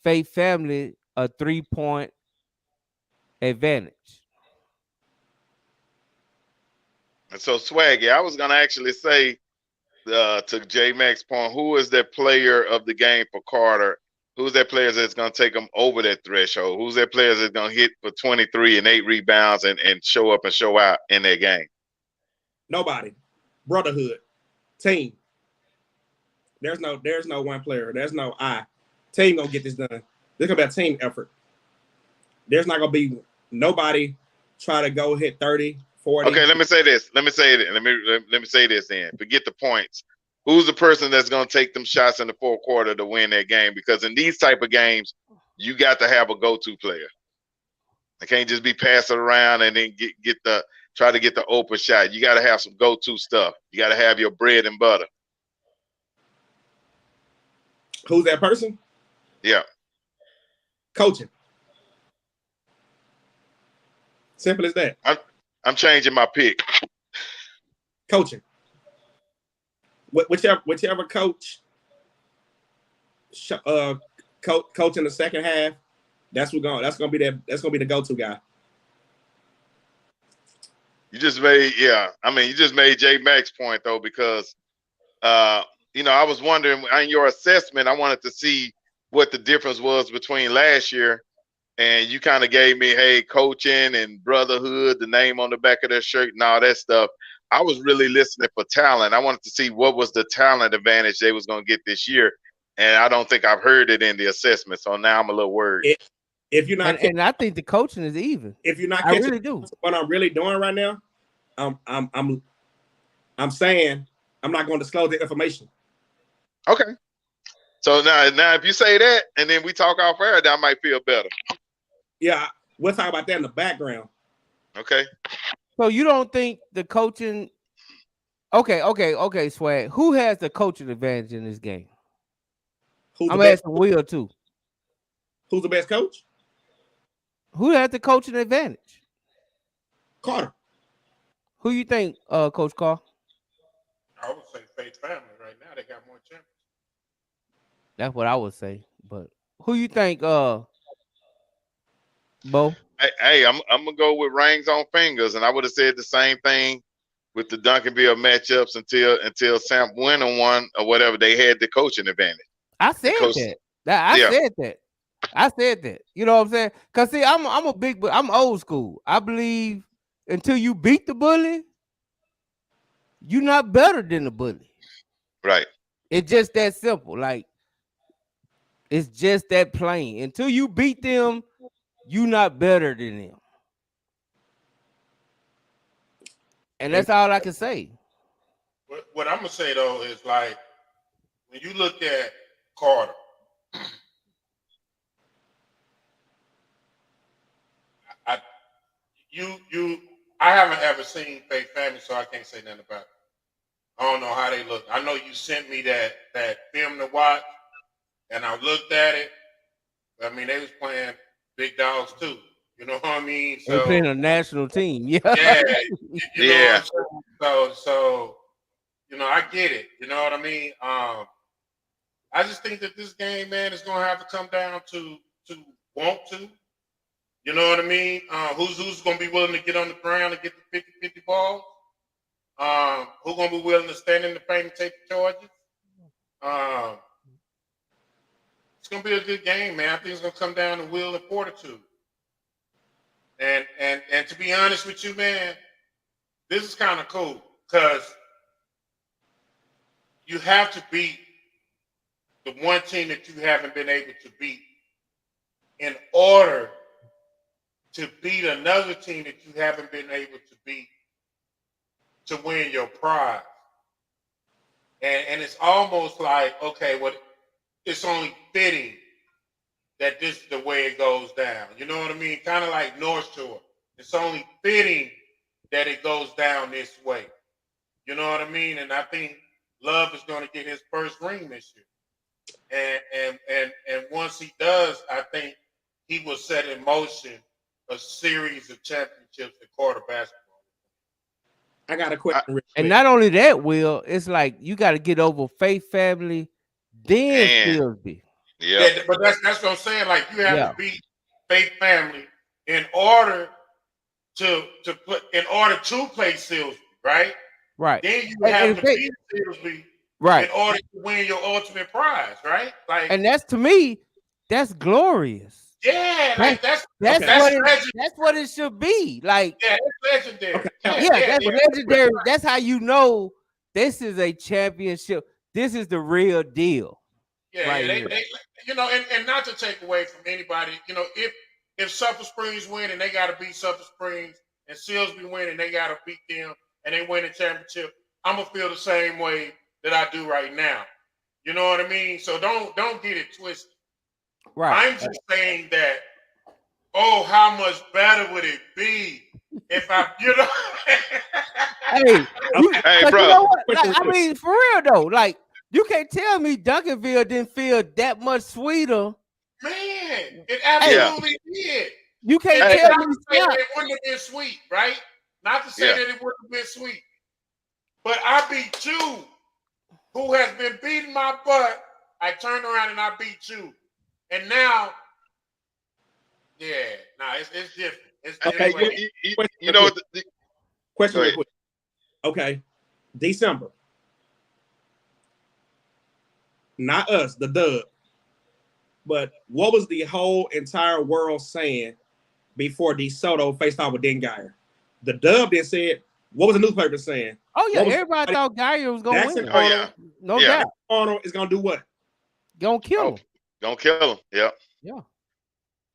Faith Family a 3-point advantage. And so, Swaggy, I was going to actually say to J-Mac's point, who is that player of the game for Carter? Who's that player that's going to take them over that threshold? Who's that player that's going to hit for 23 and 8 rebounds and show up and show out in their game? Nobody. brotherhood, team. There's no one player. There's no I. Team gonna get this done. There's gonna be a team effort. There's not gonna be nobody try to go hit 30, 40. Okay, let me say this. Let me say this then. Forget the points. Who's the person that's gonna take them shots in the fourth quarter to win that game? Because in these type of games, you got to have a go-to player. I can't just be passing around and then try to get the open shot. You got to have some go-to stuff. You got to have your bread and butter. Who's that person? Yeah. Coaching. Simple as that. I'm changing my pick. Coaching. Whichever coach coach in the second half, that's gonna be the go-to guy. You just made J Mac's point though, because I was wondering on your assessment, I wanted to see what the difference was between last year, and you kind of gave me, hey, coaching and brotherhood, the name on the back of their shirt and all that stuff. I was really listening for talent. I wanted to see what was the talent advantage they was going to get this year, and I don't think I've heard it in the assessment. So now I'm a little worried. If you're not, and I think the coaching is even. If you're not, I really do. What I'm really doing right now, I'm saying I'm not going to disclose the information. Okay. So now if you say that, and then we talk off air, that might feel better. Yeah, we'll talk about that in the background. Okay. So you don't think the coaching? Okay, Swag. Who has the coaching advantage in this game? I'm asking Will too. Who's the best coach? Who has the coaching advantage? Carter. Who you think, Coach Carr? I would say Faith Family right now. They got more champions. That's what I would say. But who you think, Bo? Hey, I'm gonna go with rings on fingers, and I would have said the same thing with the Duncanville matchups until Sam went on one or whatever. They had the coaching advantage. I said that. I said that. You know what I'm saying? Cause see, I'm old school. I believe until you beat the bully, you're not better than the bully. Right. It's just that simple. Like, it's just that plain. Until you beat them, you're not better than them. And that's all I can say. What I'm gonna say though is, like, when you look at Carter, I haven't ever seen Faith Family, so I can't say nothing about it. I don't know how they look. I know you sent me that film to watch, and I looked at it. I mean, they was playing big dogs too. You know what I mean? So, they're playing a national team. Yeah. Yeah. So I get it. You know what I mean? I just think that this game, man, is gonna have to come down to want to. You know what I mean? Who's gonna be willing to get on the ground and get the 50-50 balls? Who's gonna be willing to stand in the paint and take the charges? It's gonna be a good game, man. I think it's gonna come down to will and fortitude. And to be honest with you, man, this is kind of cool because you have to beat the one team that you haven't been able to beat in order to beat another team that you haven't been able to beat to win your prize. And it's almost like, okay, it's only fitting that this is the way it goes down. You know what I mean? Kind of like North Shore. It's only fitting that it goes down this way. You know what I mean? And I think Love is going to get his first ring this year. And once he does, I think he will set in motion a series of championships in Carter basketball. I got a question. And not only that, Will, it's like you got to get over Faith Family, then Silsby. Yeah, but that's what I'm saying. Like, you have to beat Faith Family in order to play Silsby, right? Right. Then you have to beat Silsby, right, in order to win your ultimate prize, right? Like, and that's, to me, that's glorious. Yeah, like that's what it should be. Like, yeah, it's legendary. Okay. Yeah, that's legendary. That's how you know this is a championship. This is the real deal. Yeah, right yeah, here. they you know, and not to take away from anybody, you know, if Sulphur Springs win and they got to beat Sulphur Springs, and Silsby win and they got to beat them, and they win the championship, I'm gonna feel the same way that I do right now. You know what I mean? So don't get it twisted. Right. I'm just saying that. Oh, how much better would it be if I, you know? Hey, Hey, but bro. you know what? Like, I mean, for real though, like you can't tell me Duncanville didn't feel that much sweeter. Man, it absolutely did. You can't And tell not me to say Scott. that it wouldn't have been sweet, right? Not to say Yeah. that it wouldn't have been sweet. But I beat you, who has been beating my butt. I turned around and I beat you. And now, yeah, it's different. It's Okay, different. you know, Question Go real ahead. quick. Okay. December. Not us, the dub. But what was the whole entire world saying before DeSoto faced off with Dengeyer? The dub then said, what was the newspaper saying? Oh yeah, What was everybody thought Geyer was gonna Jackson win. Oh, yeah. Arnold, No Yeah. doubt. Arnold is gonna do what? Gonna kill him. Don't kill him. Yeah. Yeah.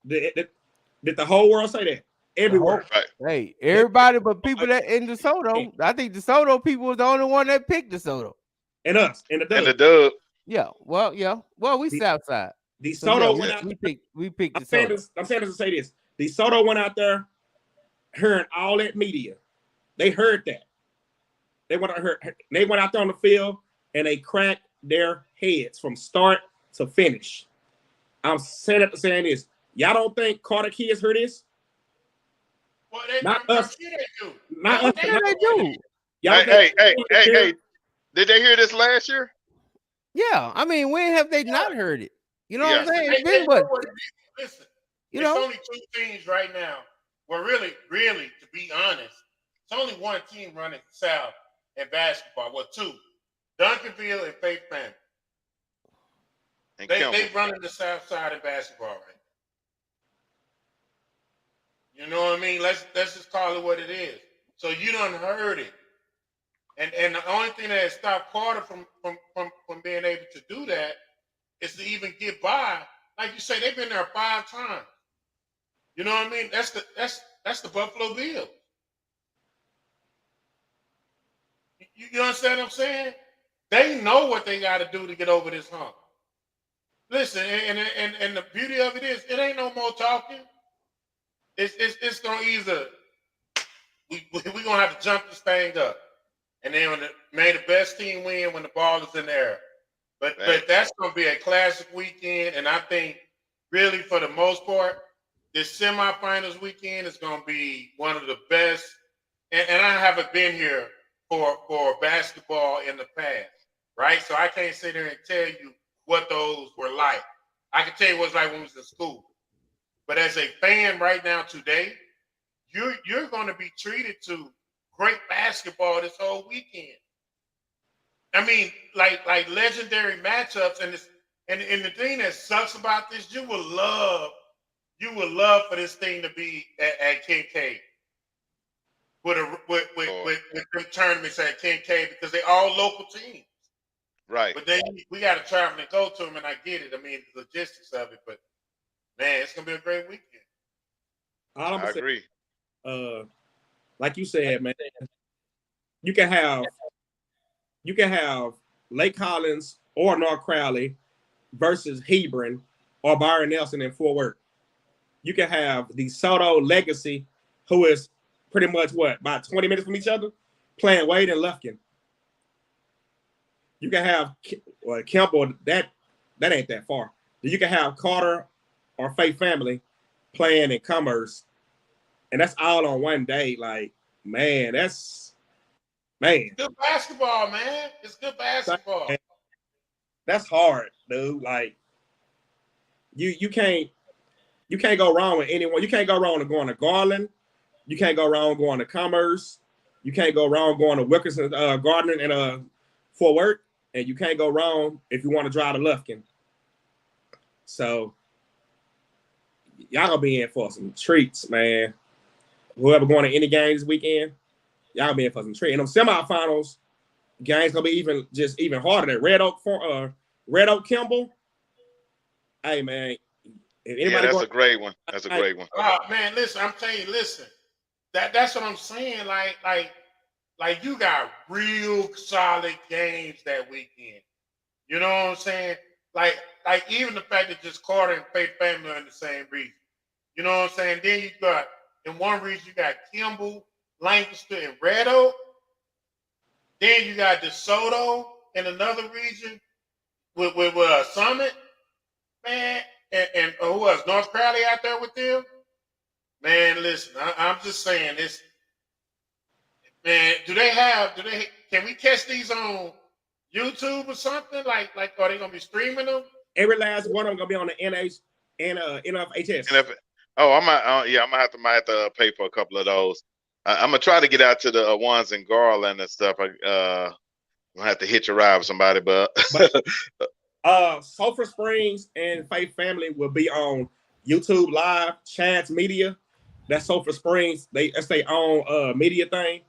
Did the whole world say that? Everywhere. Right. Hey, everybody but people that in DeSoto. I think DeSoto people was the only one that picked DeSoto. And us, and the dub. And the dub. Yeah. Well, yeah. Well, we Southside. So, DeSoto yeah, went out. we picked I'm saying DeSoto. this to say this. DeSoto went out there hearing all that media. They heard that. They went out there on the field and they cracked their heads from start to finish. I'm saying this. Y'all don't think Carter kids heard this? Well, Not I'm us. sure they do. Not us. Yeah, they do. Y'all Hey, think- hey. Did they hear this last year? Yeah. I mean, when have they not heard it? You know what I'm Yeah. saying? They It's been what? know what it is. Listen, You it's know? only two teams right now. Well, really, to be honest, it's only one team running South in basketball. Well, two. Duncanville and Faith Family. And They Campbell. running the South side of basketball right now. You know what I mean? Let's just call it what it is. So you done heard it. And the only thing that has stopped Carter from being able to do that is to even get by. Like you say, they've been there 5 times. You know what I mean? That's the Buffalo Bills. You understand what I'm saying? They know what they got to do to get over this hump. Listen, and the beauty of it is, it ain't no more talking. It's gonna either we gonna have to jump this thing up, and then may the best team win when the ball is in the air. But that's gonna be a classic weekend, and I think really for the most part, this semifinals weekend is gonna be one of the best. And I haven't been here for basketball in the past, right? So I can't sit there and tell you what those were like. I can tell you what it's like when we was in school. But as a fan right now today, you're going to be treated to great basketball this whole weekend. I mean, like legendary matchups, and the thing that sucks about this, you would love for this thing to be at Kincaid with them tournaments at Kincaid because they're all local teams. Right. But then we got to travel and go to them, and I get it. I mean, the logistics of it, but man, it's gonna be a great weekend. All I'm I saying, agree. like you said, man, you can have Lake Collins or North Crowley versus Hebron or Byron Nelson in Fort Worth. You can have DeSoto Legacy, who is pretty much about 20 minutes from each other, playing Wade and Lufkin. You can have Campbell, that ain't that far. You can have Carter or Faith Family playing in Commerce, and that's all on one day. Like, man, that's Good basketball, man. It's good basketball. That's hard, dude. Like, you can't go wrong with anyone. You can't go wrong with going to Garland. You can't go wrong going to Commerce. You can't go wrong going to Wilkinson, Gardner, and Fort Worth. And you can't go wrong if you want to drive to Lufkin. So y'all gonna be in for some treats, man. Whoever going to any games this weekend, y'all be in for some treats. And them semifinals, game's gonna be even harder. That Red Oak Kimball. Hey man, if Yeah, anybody that's going, a great one. That's a great one. Man, listen, I'm telling you, listen. That's what I'm saying. Like you got real solid games that weekend. You know what I'm saying? Like even the fact that just Carter and Faith Family are in the same region. You know what I'm saying? Then you got in one region you got Kimball, Lancaster, and Red Oak. Then you got DeSoto in another region with Summit, man, and who else? North Crowley out there with them. Man, listen, I'm just saying this. Man, can we catch these on YouTube or something? Like, are they gonna be streaming them? every last one of them gonna be on the NFHS. Oh, I might have to pay for a couple of those. I'm gonna try to get out to the ones in Garland and stuff. I'll have to hitch a ride with somebody, but Sulphur Springs and Faith Family will be on YouTube Live, Chad's Media. That's Sulphur Springs. That's their own media thing.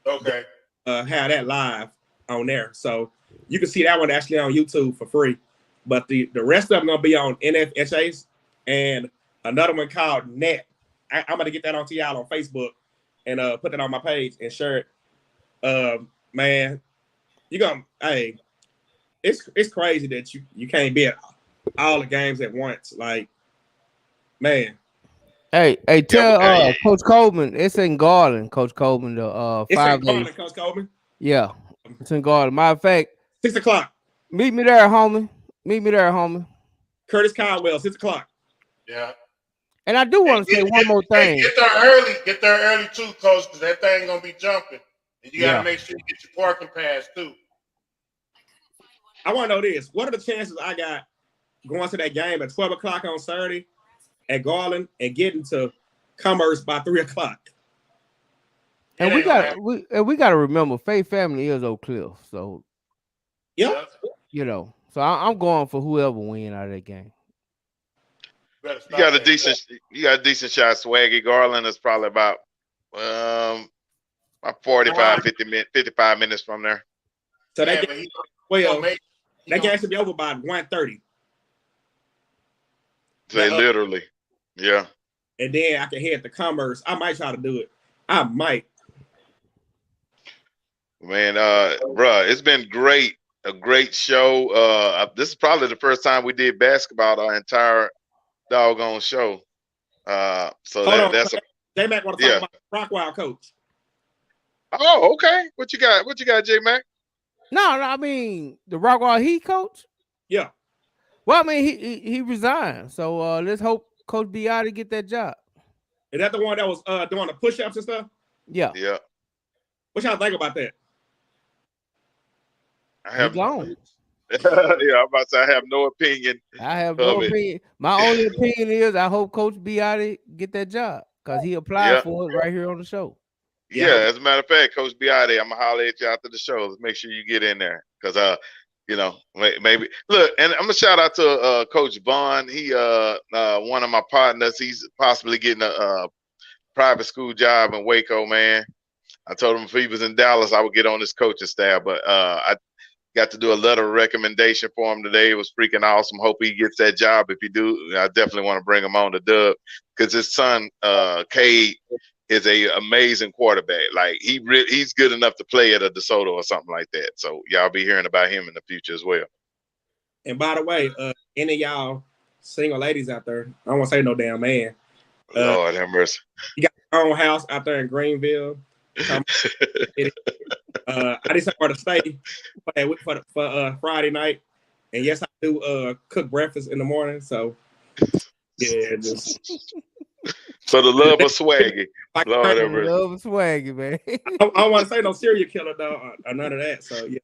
Okay. Have that live on there, so you can see that one actually on YouTube for free. But the rest of them gonna be on NFHS and another one called Net. I'm gonna get that onto y'all on Facebook and put that on my page and share it. Man, it's crazy that you can't be at all the games at once. Like, man. Hey, tell Coach Coleman it's in Garland. Coach Coleman, the It's 5 in Garland, Coach Coleman. Yeah, it's in Garland. Matter of fact, 6 o'clock. Meet me there, homie. Curtis Caldwell, 6 o'clock. Yeah. And I do want to say one more thing. Get there early too, Coach, because that thing gonna be jumping. And you gotta make sure you get your parking pass too. I want to know this. What are the chances I got going to that game at 12 o'clock on Saturday at Garland and getting to Commerce by 3 o'clock? And we got to remember, Faith Family is Oak Cliff, so yeah, So I'm going for whoever win out of that game. You got a decent shot. Swaggy Garland is probably about 45 minutes from there. So that game should be over by 1:30. Literally, yeah. And then I can head to Commerce. I might try to do it. I might. Man, bruh, it's been great. A great show. This is probably the first time we did basketball our entire doggone show. So that's J-Mac want to talk about Rockwell coach. Oh, okay. What you got, J-Mac? No, I mean the Rockwell Heat coach. Yeah. Well, I mean he resigned. So let's hope Coach Biotti get that job. Is that the one that was doing the push-ups and stuff? Yeah. Yeah. What y'all think about that? I have gone. I'm about to say I have no opinion. I have no opinion. My only opinion is I hope Coach Biotti get that job because he applied for it right here on the show. Yeah, as a matter of fact, Coach Biotti, I'm gonna holler at you after the show. Let's make sure you get in there because maybe look, and I'm gonna shout out to Coach Vaughn. He one of my partners. He's possibly getting a private school job in Waco, man. I told him if he was in Dallas, I would get on his coaching staff, but I got to do a letter of recommendation for him today. It was freaking awesome. Hope he gets that job. If he do, I definitely want to bring him on the Dub because his son, Cade, is a amazing quarterback. Like he's good enough to play at a DeSoto or something like that. So y'all be hearing about him in the future as well. And by the way, any of y'all single ladies out there, I don't want to say no damn man. Lord have mercy. You got your own house out there in Greenville. I decided to stay for Friday night, and yes, I do cook breakfast in the morning. So yeah, just for the love of Swaggy. Lord have mercy. Love of Swaggy, man. I don't want to say no serial killer though, or none of that. So yeah,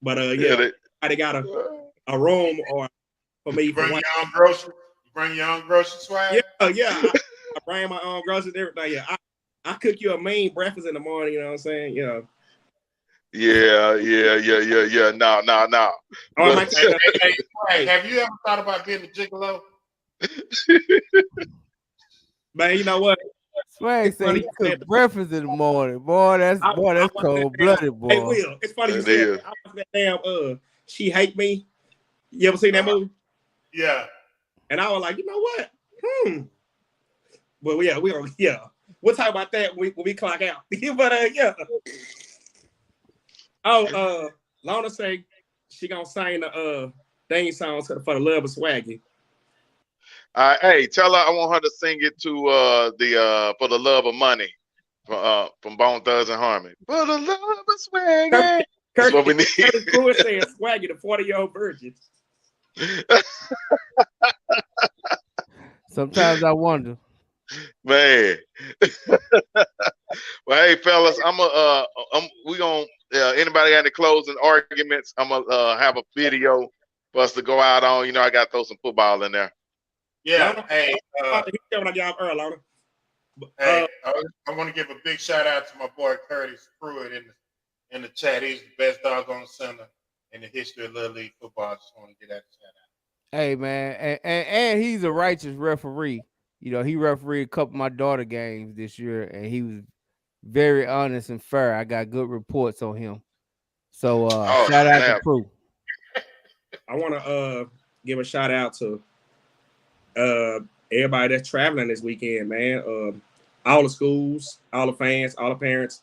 but I got a room or for me. Bring your own groceries. Bring your own groceries, Swag. Yeah. I bring my own groceries and everything. Yeah, I cook you a mean breakfast in the morning. You know what I'm saying? Yeah. No. Hey, have you ever thought about being a gigolo? Man, you know what? Swag It's said funny he you cooked said that. breakfast in the morning. Boy, that's I watched that cold damn. blooded, Hey, boy. Will, it's funny you It said is. that. I watched that damn She Hate Me. You ever seen that movie? Yeah. And I was like, you know what? Well, yeah, we'll talk about that when we clock out. But yeah. Oh, Lana say she gonna sing the theme song for the love of Swaggy. Hey, tell her I want her to sing it to the For the Love of Money from Bone Thugs and Harmony. For the love of Swaggy. That's what we need. Curtis Pruitt saying Swaggy, the 40-year-old virgin. Sometimes I wonder. Man. Well, hey, fellas, we gonna anybody got any closing arguments? I'm gonna have a video for us to go out on. You know, I got to throw some football in there. Yeah. Lana, Hey, when I get off early, Lana. hey, I want to give a big shout out to my boy Curtis Pruitt in the chat. He's the best doggone center in the history of Little League football. I just want to get that shout out. Hey man, and he's a righteous referee. You know, he refereed a couple of my daughter games this year, and he was very honest and fair. I got good reports on him. So shout out to Prue. I want to give a shout out to everybody that's traveling this weekend, man. All the schools, all the fans, all the parents,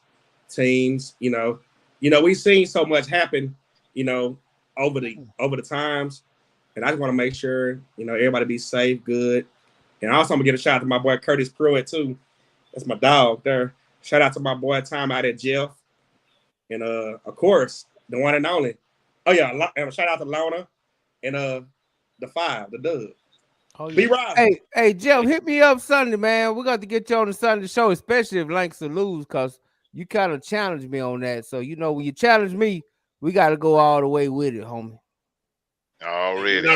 teams. You know, we've seen so much happen. You know, over the times, and I just want to make sure everybody be safe, good. And also I'm gonna give a shout out to my boy Curtis Pruitt too. That's my dog there. Shout out to my boy Time Out at Jeff, and of course the one and only. Oh yeah, and shout out to Lona and the 5, the Dub. Oh, yeah. Be right. Hey, Jeff, hit me up Sunday, man. We got to get you on the Sunday show, especially if Langston lose, cause you kind of challenged me on that. So when you challenge me, we got to go all the way with it, homie. Already.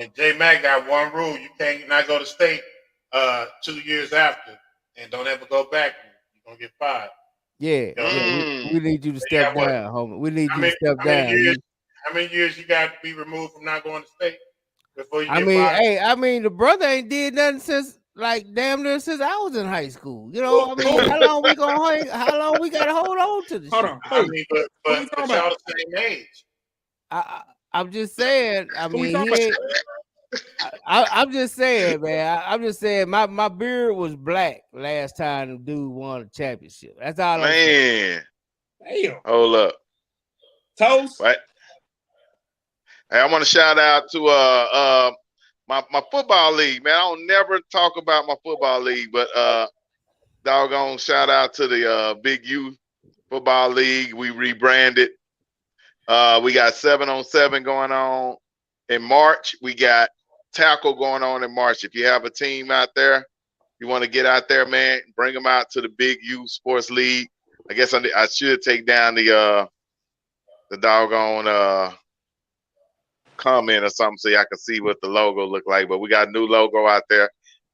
And J Mac got one rule: you can't not go to state 2 years after, and don't ever go back. You're gonna get fired. Yeah, we need you to step down, homie. We need you to step down. How many years you got to be removed from not going to state before you get fired? Hey, the brother ain't did nothing since damn near since I was in high school. How long we gonna hang? How long we gotta hold on to this? Hold shit? on. I mean, but y'all the same age. I'm just saying. I'm just saying, man. I'm just saying. My beard was black last time the dude won a championship. That's all. Man. Damn. Hold up. Toast. Right. Hey, I want to shout out to my football league, man. I don't never talk about my football league, but doggone shout out to the Big U Football League. We rebranded. We got 7-on-7 going on in March. We got tackle going on in March. If you have a team out there, you want to get out there, man, bring them out to the Big U Sports League. I guess I should take down the doggone comment or something so y'all can see what the logo look like. But we got a new logo out there.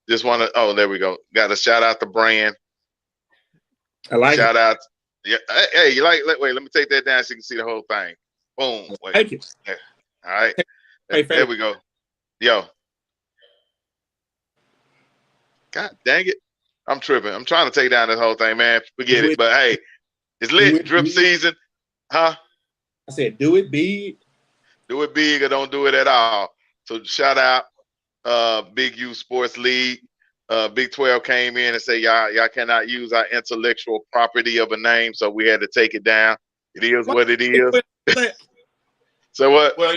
Just want to, oh, there we go. Got to shout out the brand. I like shout out. Yeah. Hey, you like, wait, let me take that down so you can see the whole thing. Boom. Wait. Thank you. Yeah. All right. Hey, there we go. Yo. God dang it. I'm tripping. I'm trying to take down this whole thing, man. Forget it. But hey, it's lit. Drip season. Huh? I said, do it big. Do it big or don't do it at all. So shout out Big U Sports League. Big 12 came in and said, y'all cannot use our intellectual property of a name, so we had to take it down. It is what it is. So what? Well,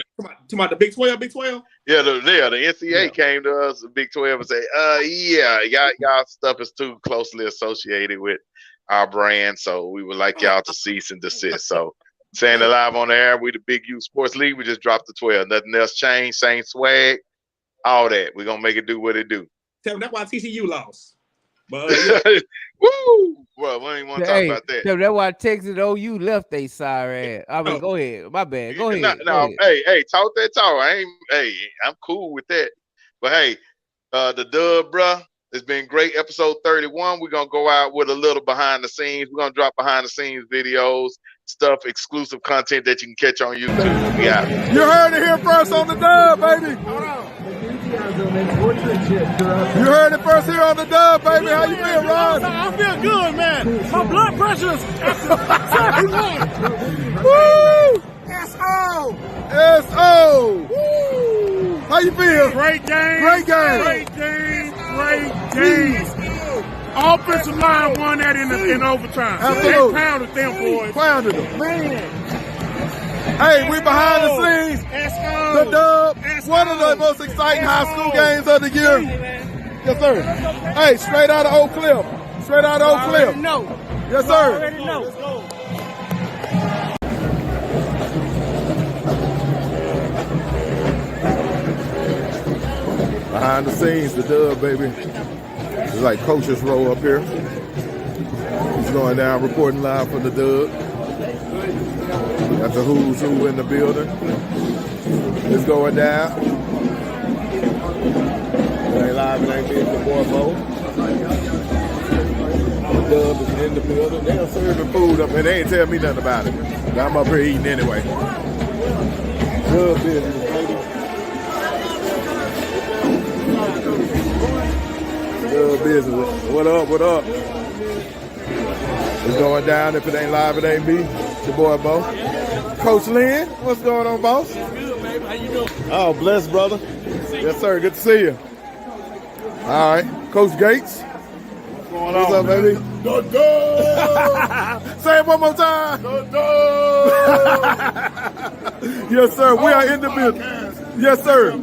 to my the Big 12, Big 12. Yeah, the NCAA came to us, the Big 12, and said, yeah, y'all stuff is too closely associated with our brand, so we would like y'all to cease and desist. So saying it live on the air, we the Big U Sports League, we just dropped the 12. Nothing else changed, same swag, all that. We're gonna make it do what it do. Tell them that's why TCU lost. But woo! Well, we ain't want to talk about that. That's why Texas OU left they sorry ass. I mean, go ahead. My bad. Go ahead. No, hey, talk that talk. I'm cool with that. But hey, the dub, bruh, it's been great. Episode 31. We're gonna go out with a little behind the scenes. We're gonna drop behind the scenes videos, stuff, exclusive content that you can catch on YouTube. Yeah. You heard it here first on the dub, baby. Hold on. You heard it first here on the Dub, baby. How you feel, Ron? I feel good, man. My blood pressure is Woo! S.O. S.O. Woo! How you feel? Great game. Great game. Great game. Great game. Offensive line won that in overtime. Absolutely. They pounded them boys. Pounded them. Man. Hey, we behind the scenes. The Dub, one of the most exciting high school games of the year. Yes, sir. Hey, straight out of Oak Cliff. Straight out of Oak Cliff. No. Yes, sir. Already know. Let's go. Behind the scenes, the Dub, baby. It's like coaches row up here. He's going down, reporting live from the Dub. Got the who's who in the building. It's going down. It ain't live, it ain't big, the boy Bo. The Dub is in the building. They are serving food up here. They ain't tell me nothing about it. But I'm up here eating anyway. Dub business, baby. Dub business. What up, what up? It's going down. If it ain't live, it ain't me. It's your boy Bo. Coach Lynn, what's going on, boss? Good, baby. How you doing? Oh, bless, brother. Yes, sir. Good to see you. All right. Coach Gates. What's up, baby? The Dub! Say it one more time. The Dub! Yes, sir. We are in the building. Yes, sir.